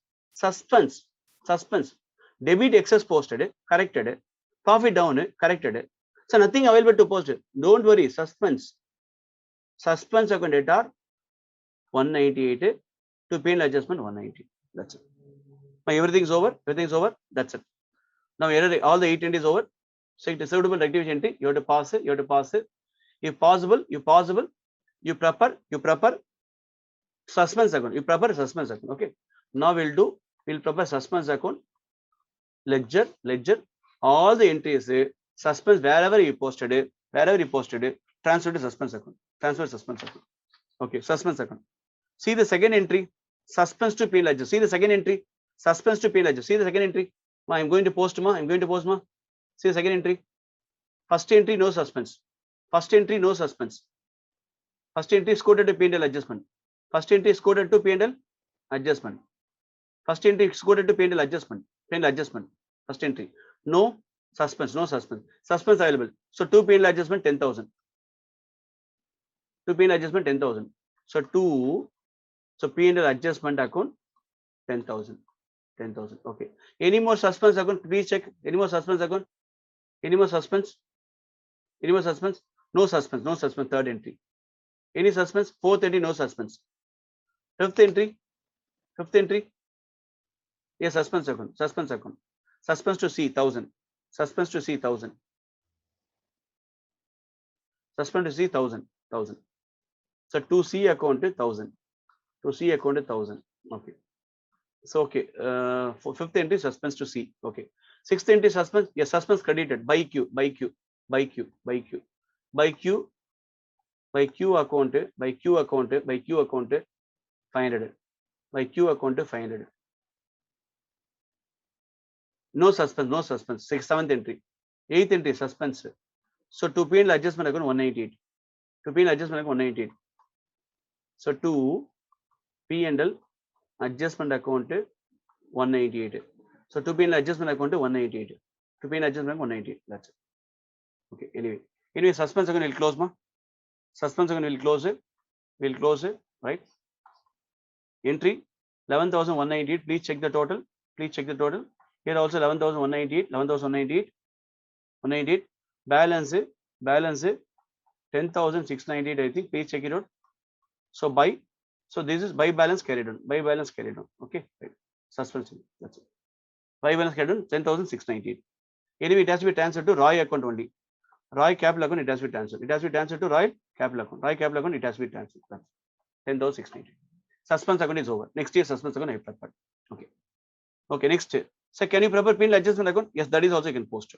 Debit excess posted. Corrected. Profit down. Corrected. So nothing available to post. Don't worry. Suspense account data 198 to P&L adjustment 190. That's it. Now everything is over. That's it. Now all the 8 entries over. So it is suitable rectification entry. You have to pass it. If possible, you prepare suspense account. Okay. Now we'll prepare suspense account. Ledger. All the entries suspense wherever you posted it, transfer to suspense account. Okay. Suspense account. See the second entry. Suspense to P&L adjust. See the second entry. Suspense to P&L adjust. See the second entry. I'm going to post. See the second entry. First entry no suspense. First entry is coded to P&L adjustment. First entry excluded to P&L adjustment. P&L adjustment. First entry. No suspense. No suspense. Suspense available. So 2 P&L adjustment 10,000. 2 P&L adjustment 10,000. So 2. So P&L adjustment account 10,000. 10,000. Okay. Any more suspense account? Please check. Any more suspense account? Any more suspense? Any more suspense? No suspense. No suspense. Third entry. Any suspense? Fourth entry. No suspense. Fifth entry. Fifth entry. Yes, suspense account. Suspense account. Suspense to C 1,000. Suspense to C 1,000. Suspense to C 1,000. 1,000. So 2C account 1,000. 2C account 1,000. Okay. So okay. For fifth entry suspense to C. Okay. Sixth entry suspense. Yes, suspense credited by Q. By Q. By Q. By Q. By Q. By Q account. By Q account. By Q account 500. By Q account 500. No suspense. No suspense. Seventh entry. Eighth entry suspense. So 2 P&L adjustment account 198. 2 P&L adjustment account 198. So 2 P&L adjustment account 198. So 2 P&L adjustment account 198. 2 P&L adjustment 198. That's it. Okay. Anyway, suspense account will close, ma. Suspense account will close it. We'll close it, right? Entry 11,198. Please check the total. Please check the total. Here also 11,198. 11,198. 198. Balance 10,698. I think. Please check it out. So buy. So this is buy balance carried on. Buy balance carried on. Okay. Right. Suspense. That's it. Buy balance carried on 10,698. Anyway, it has to be transferred to Roy account only. Roy capital account, it has to be transferred. It has to be transferred to Roy capital account. Roy capital account, it has to be transferred. 10,698. Suspense account is over. Next year suspense account I prepared. Okay. Okay. Next. So can you prepare P&L adjustment account? Yes, that is also you can post.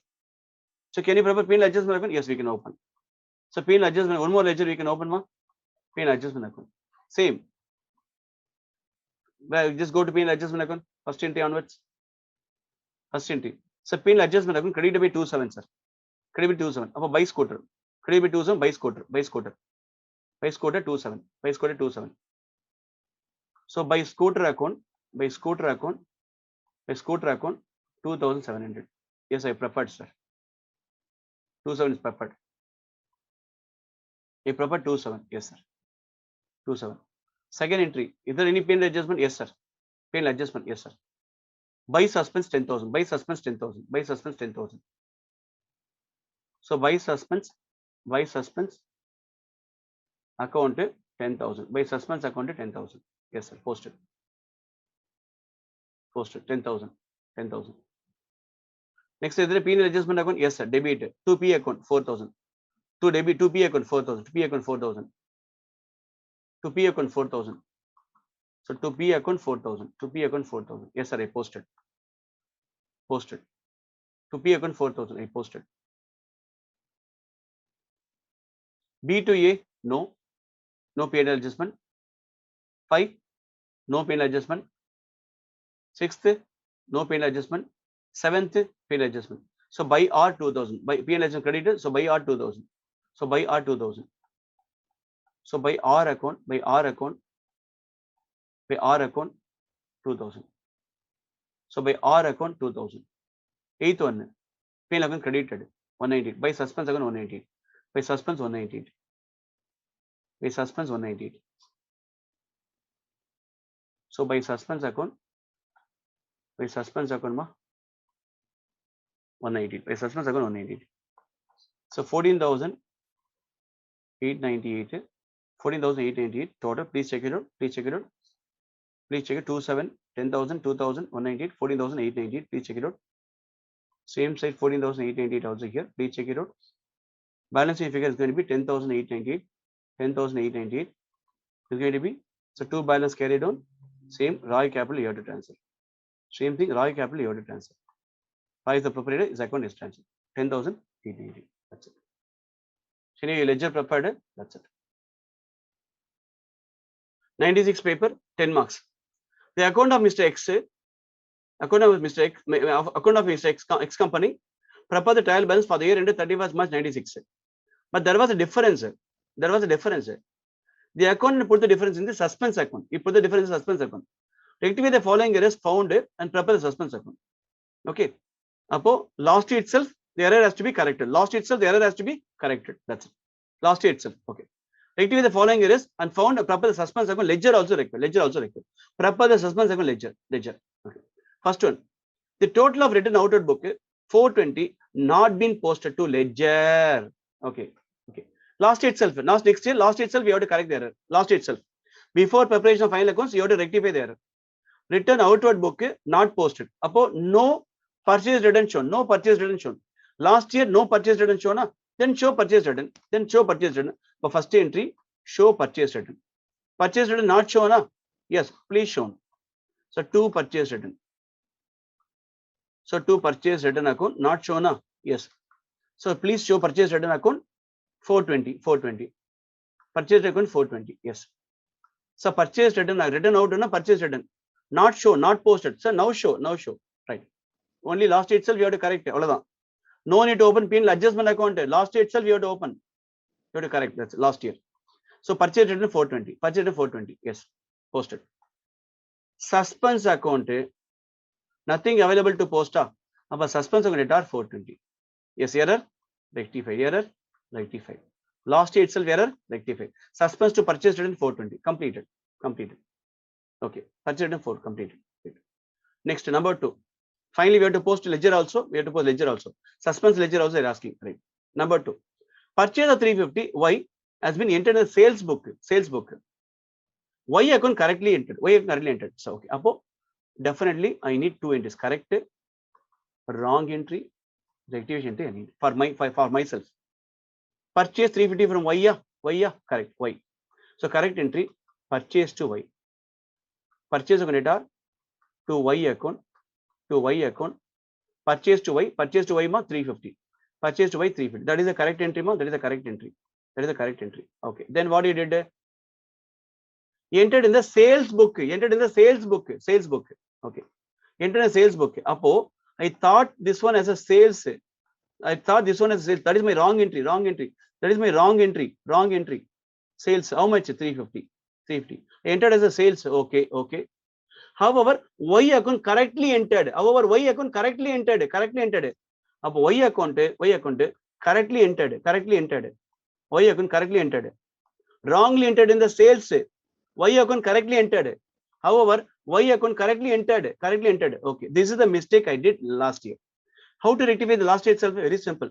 So can you prepare P&L adjustment account? Yes, we can open. So P&L adjustment, one more ledger we can open, ma. P&L adjustment account. Same. Well, just go to P&L adjustment account. First entry onwards. First entry. So P&L adjustment account credit by 27, sir. Credit by 27. Up by scooter. Credit by 27 by scooter. By scooter. By scooter 27. By scooter 27. So by scooter account. By scooter account. By scooter account 2,700. Yes, I prepared, sir. 27 is prepared. I prepared 27. Yes, sir. 27. Second entry. Is there any P&L adjustment? Yes, sir. P&L adjustment. Yes, sir. Buy suspense 10,000. Buy suspense 10,000. Buy suspense 10,000. So buy suspense account 10,000. Buy suspense account 10,000. Yes, sir. Posted. Posted 10,000. 10,000. Next, is there a P&L adjustment account? Yes, sir. Debit 2P account 4,000. 2P account 4,000. 2P account 4,000. 2P account 4,000. So 2P account 4,000. 2P account 4,000. Yes, sir. I posted. Posted. 2P account 4,000. I posted. B to A, no. No P&L adjustment. 5, no P&L adjustment. 6th, no P&L adjustment. 7th, P&L adjustment. So buy R 2,000. By P&L adjustment credited. So buy R 2,000. So buy R 2,000. So by R account. By R account. By R account 2,000. So by R account 2,000. 8th one. P&L account credited 198. By suspense account 198. By suspense 198. By suspense 198. So by suspense account ma 198. By suspense account 198. So 14,898. 14,898 total. Please check it out. Please check it out. Please check it. 27, 10,000, 2,000, 198, 14,898. Please check it out. Same side 14,898 also here. Please check it out. Balancing figure is going to be 10,898. 10,898 is going to be, so 2 balance carried on. Same Roy capital you have to transfer. Same thing, Roy capital you have to transfer. Roy is the proprietor, his account is transferred. 10,898. That's it. Shani, ledger prepared. That's it. 96 paper, 10 marks. The account of Mr. X, account of Mr. X company prepared the trial balance for the year ended 31st March 96. But there was a difference. There was a difference. The accountant put the difference in the suspense account. He put the difference in suspense account. Rectify the following errors found and prepare the suspense account. Okay. Apo last year itself the error has to be corrected. Last year itself the error has to be corrected. That's it. Last year itself. Okay. Rectify the following errors and found prepare the suspense account. Ledger also required. Ledger also required. Prepare the suspense account ledger. Ledger. Okay. First one. The total of written outward book 420 not been posted to ledger. Okay. Okay. Last year itself. Next year. Last year itself we have to correct the error. Last year itself. Before preparation of final accounts, you have to rectify the error. Return outward book not posted. Apo no purchase return shown. No purchase return shown. Last year no purchase return shown. Then show purchase return. Then show purchase return. But first entry show purchase return. Purchase return not shown. Yes, please shown. So two purchase return. So two purchase return account not shown. Yes. So please show purchase return account 420. Purchase account 420. Yes. So purchase return written out on a purchase return. Not show, not posted. So now show. Right. Only last year itself you have to correct. No need to open P&L adjustment account. Last year itself you have to open. You have to correct. That's last year. So purchase return 420. Purchase return 420. Yes. Posted. Suspense account. Nothing available to post. But suspense account are 420. Yes, error. Rectify. Error. Rectify. Last year itself error. Rectify. Suspense to purchase return 420. Completed. Okay. Purchase return 4 completed. Next, number 2. Finally, we have to post ledger also. Suspense ledger also they're asking. Right. Number 2. Purchase of 350 Y has been entered in the sales book. Y account correctly entered. So okay. Apo definitely I need 2 entries. Correct, wrong entry, rectification entry I need for myself. Purchase 350 from Y. Correct. Y. So correct entry purchase to Y. Purchase account data to Y account. Purchase to Y ma 350. Purchase to Y 350. That is the correct entry ma. That is the correct entry. Okay. Then what you did? Entered in the sales book. Okay. Entered in the sales book. Apo I thought this one as a sales. That is my wrong entry. That is my wrong entry. Sales. How much? 350. Entered as a sales. Okay. However, Y account correctly entered. Correctly entered. Up Y account correctly entered. Y account correctly entered. Wrongly entered in the sales. Y account correctly entered. However, Y account correctly entered. Okay. This is the mistake I did last year. How to rectify the last year itself? Very simple.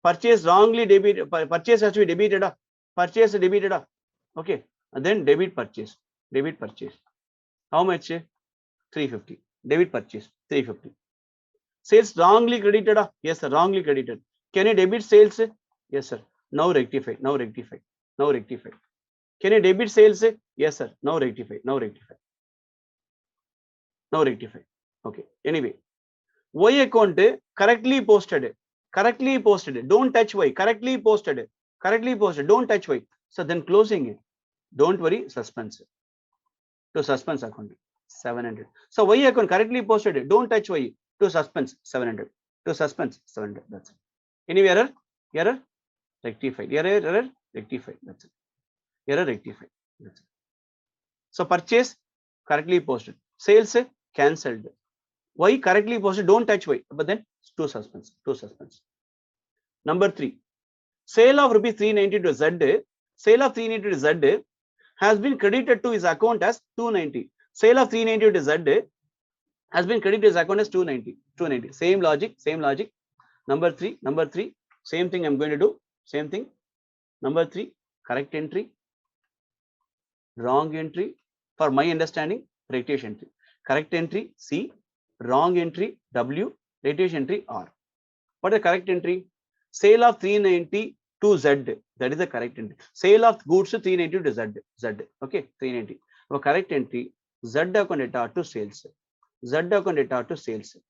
Purchase wrongly debited. Purchase has to be debited. Purchase debited. Okay. And then debit purchase. How much? 350. Debit purchase 350. Sales wrongly credited. Yes, sir. Wrongly credited. Can you debit sales? Yes, sir. Now rectify. Can you debit sales? Yes, sir. Now rectify. Okay. Anyway, Y account correctly posted. Don't touch Y. Correctly posted. Don't touch Y. So then closing it. Don't worry. Suspense. To suspense account 700. So Y account correctly posted. Don't touch Y. To suspense 700. That's it. Any error? Rectified. Error rectified. That's it. Error rectified. That's it. So purchase correctly posted. Sales cancelled. Y correctly posted. Don't touch Y. But then to suspense. Number 3. Sale of rupees 390 to Z. Sale of 390 to Z has been credited to his account as 290. Sale of 390 to Z has been credited to his account as 290. Same logic. Number 3. Same thing I'm going to do. Same thing. Number 3. Correct entry. Wrong entry. For my understanding, rectification entry. Correct entry C. Wrong entry W. Rectification entry R. What is the correct entry? Sale of 390 to Z. That is the correct entry. Sale of goods to 390 to Z. Okay, 390. Our correct entry Z account data to sales.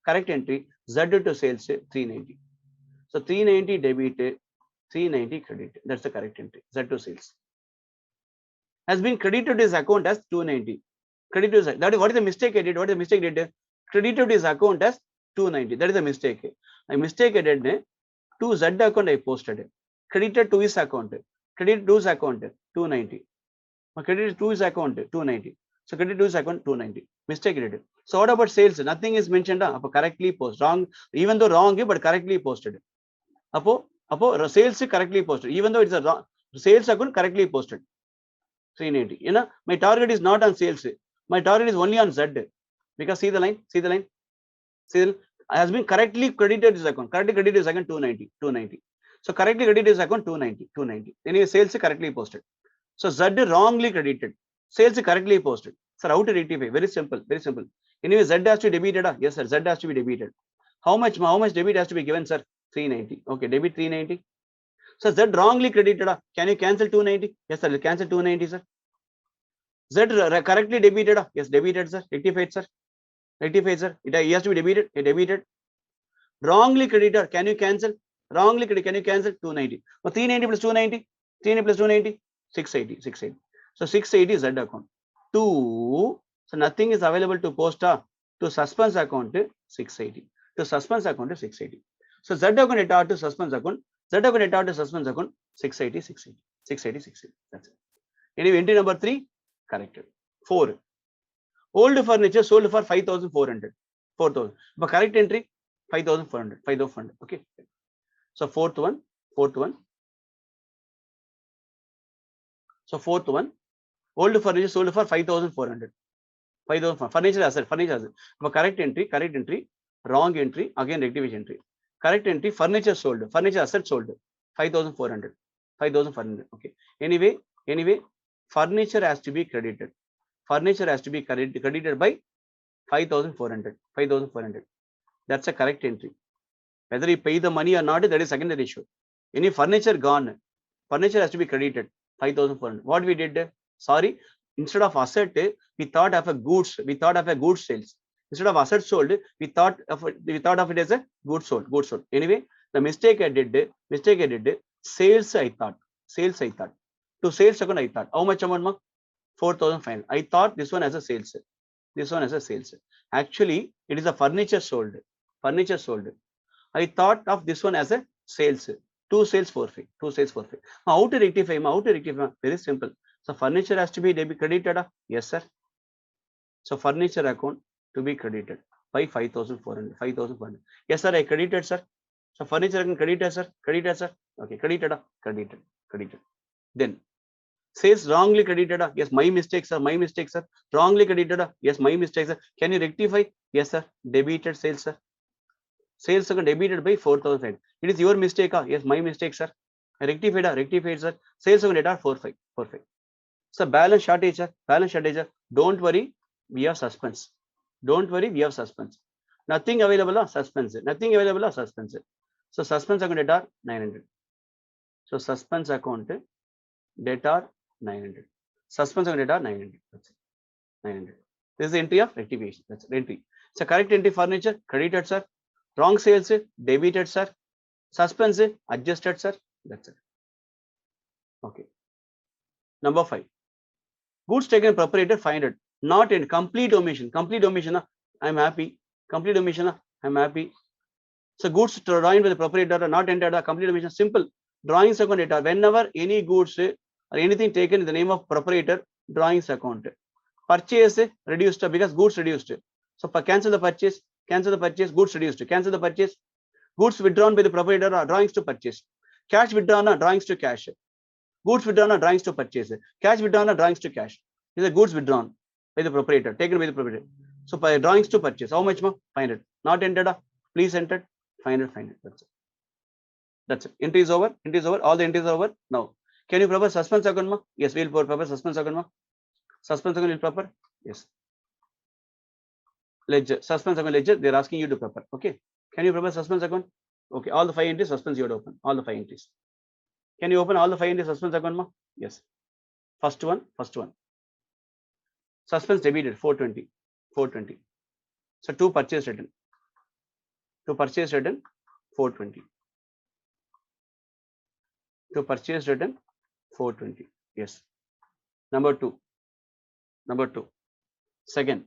Correct entry Z to sales 390. So 390 debit, 390 credit. That's the correct entry. Z to sales has been credited to his account as 290. Credit to that is what is the mistake I did? Credited to his account as 290. That is the mistake. I mistake I did to Z account I posted. Credited to his account. Credit to his account 290. Credited to his account 290. So credited to his account 290. Mistake credited. So what about sales? Nothing is mentioned. Correctly post. Wrong, even though wrong, but correctly posted. Apo sales correctly posted. Even though it's a wrong sales account correctly posted. 390. You know, my target is not on sales. My target is only on Z. Because see the line, see the line. See the line? Has been correctly credited his account. Correctly credited his account 290. 290. So correctly credited his account 290. 290. Anyway, sales correctly posted. So Z wrongly credited. Sales correctly posted. Sir, how to rectify? Very simple. Very simple. Anyway, Z has to be debited. Yes, sir. Z has to be debited. How much debit has to be given, sir? 390. Okay, debit 390. So Z wrongly credited. Can you cancel 290? Yes, sir. Cancel 290, sir. Z correctly debited. Yes, debited, sir. Rectified, sir. Rectified, sir. He has to be debited. Debited. Wrongly credited. Can you cancel? Wrongly credited. Can you cancel? 290. So 390 plus 290. 390 plus 290. 680. 680. So 680 is Z account. 2. So nothing is available to post to suspense account 680. To suspense account 680. So Z account attached to suspense account. Z account attached to suspense account 680. 680. 680. 680. That's it. Anyway, entry number 3 corrected. 4. Old furniture sold for 5,400. 4,000. But correct entry 5,400. 5,400. Okay. So fourth one. So fourth one. Old furniture sold for 5,400. 5,000 furniture asset. But correct entry. Wrong entry. Again rectification entry. Correct entry. Furniture sold. Furniture asset sold. 5,400. 5,400. Okay. Anyway, furniture has to be credited. Furniture has to be credited by 5,400. 5,400. That's a correct entry. Whether you pay the money or not, that is secondary issue. Any furniture gone, furniture has to be credited 5,400. What we did? Sorry, instead of asset, we thought of a goods. We thought of a goods sales. Instead of asset sold, we thought of it as a goods sold. Anyway, the mistake I did. Sales I thought. To sales account I thought. How much amount? 4,500. I thought this one as a sales. Actually, it is a furniture sold. I thought of this one as a sales. 2 sales forfeit. How to rectify? Very simple. So furniture has to be credited. Yes, sir. So furniture account to be credited by 5,400. 5,400. Yes, sir. I credited, sir. So furniture account credited, sir. Okay, credited. Then sales wrongly credited. Yes, my mistake, sir. Wrongly credited. Yes, my mistake, sir. Can you rectify? Yes, sir. Debited sales, sir. Sales account debited by 4,000. It is your mistake. Yes, my mistake, sir. Rectified, sir. Sales account data 45. So balance shortage, sir. Don't worry, we have suspense. Nothing available, suspense. So suspense account data 900. So suspense account data 900. Suspense account data 900. That's it. 900. This is the entry of rectification. That's the entry. So correct entry furniture credited, sir. Wrong sales debited, sir. Suspense adjusted, sir. That's it. Okay. Number 5. Goods taken proprietor 500. Not in complete omission. I'm happy. Complete omission. I'm happy. So goods drawing with the proprietor are not entered. Complete omission. Simple. Drawings account data. Whenever any goods or anything taken in the name of proprietor, drawings account. Purchase reduced because goods reduced. So cancel the purchase. Goods reduced. Cancel the purchase. Goods withdrawn by the proprietor are drawings to purchase. Cash withdrawn are drawings to cash. Goods withdrawn are drawings to purchase. Cash withdrawn are drawings to cash. These are goods withdrawn by the proprietor, taken by the proprietor. So by drawings to purchase, how much more? 500. Not entered. Please enter 500. That's it. Entry is over. All the entries are over. Now, can you prepare suspense account? Yes, we'll prepare suspense account. Suspense account will prepare. Yes. Ledger, suspense account ledger. They're asking you to prepare. Okay. Can you prepare suspense account? Okay. All the 5 entries suspense you have to open. All the 5 entries. Can you open all the 5 entries suspense account? Yes. First one. Suspense debited 420. So 2 purchase return. 420. To purchase return 420. Yes. Number 2. Second.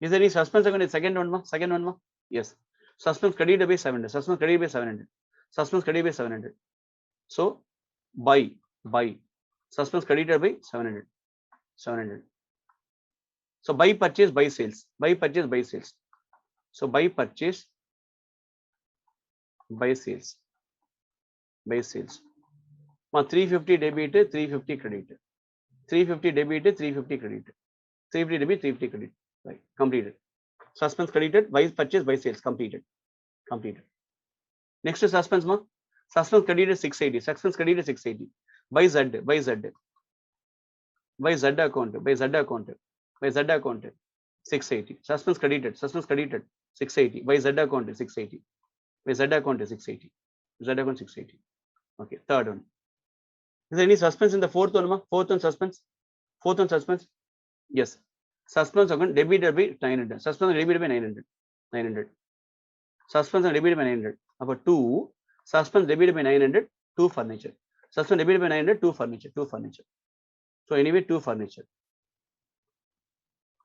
Is there any suspense account in second one? Yes. Suspense credited by 700. Suspense credited by 700. So buy. Suspense credited by 700. So buy purchase buy sales, buy purchase buy sales. So buy purchase buy sales, buy sales. 350 debit, 350 credit, 350 debit, 350 credit, 350 debit, 350 credit. Right, completed. Suspense credited, buy purchase buy sales, completed. Next to suspense, suspense credited 680, suspense credited 680. Buy Z, buy Z, buy Z account, buy Z account, buy Z account 680. Suspense credited 680. Buy Z account 680. Buy Z account 680. Z account 680. Okay, third one. Is there any suspense in the fourth one? Fourth one suspense. Fourth one suspense. Yes. Suspense account debited by 900. Suspense debited by 900. 900. Suspense debited by 900. About 2. Suspense debited by 900. 2 furniture. Suspense debited by 900. 2 furniture. 2 furniture. So anyway, 2 furniture.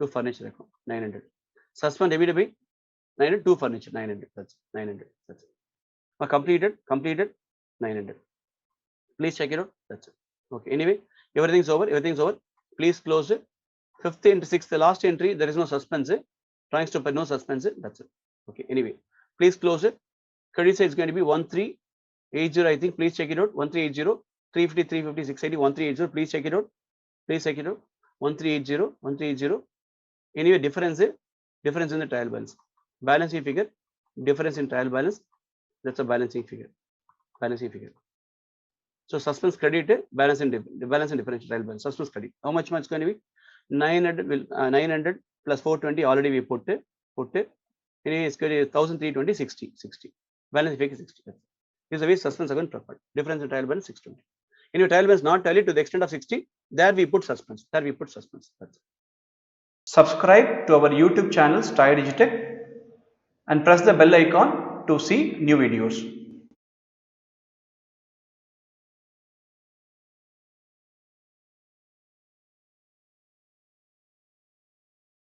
2 furniture account. 900. Suspense debited by 900. 2 furniture. 900. That's 900. That's it. Completed. 900. Please check it out. That's it. Okay. Anyway, everything's over. Please close it. 5th and 6th, the last entry, there is no suspense. Trying to put no suspense. That's it. Okay. Anyway, please close it. Credit side is going to be 1380. I think. Please check it out. 1380, 350, 350, 680, 1380. Please check it out. 1380. Anyway, difference in the trial balance. Balancing figure. Difference in trial balance. That's a balancing figure. So suspense credit, balance and differential trial balance. Suspense credit. How much is going to be? 900 will 900 plus 420 already we put it. Anyway, it's going to be 1320, 60. Balance figure 60. This is the way suspense account preferred. Difference in trial balance 620. Anyway, trial balance not tallied to the extent of 60. There we put suspense. That's it. Subscribe to our YouTube channel STI Digitech and press the bell icon to see new videos.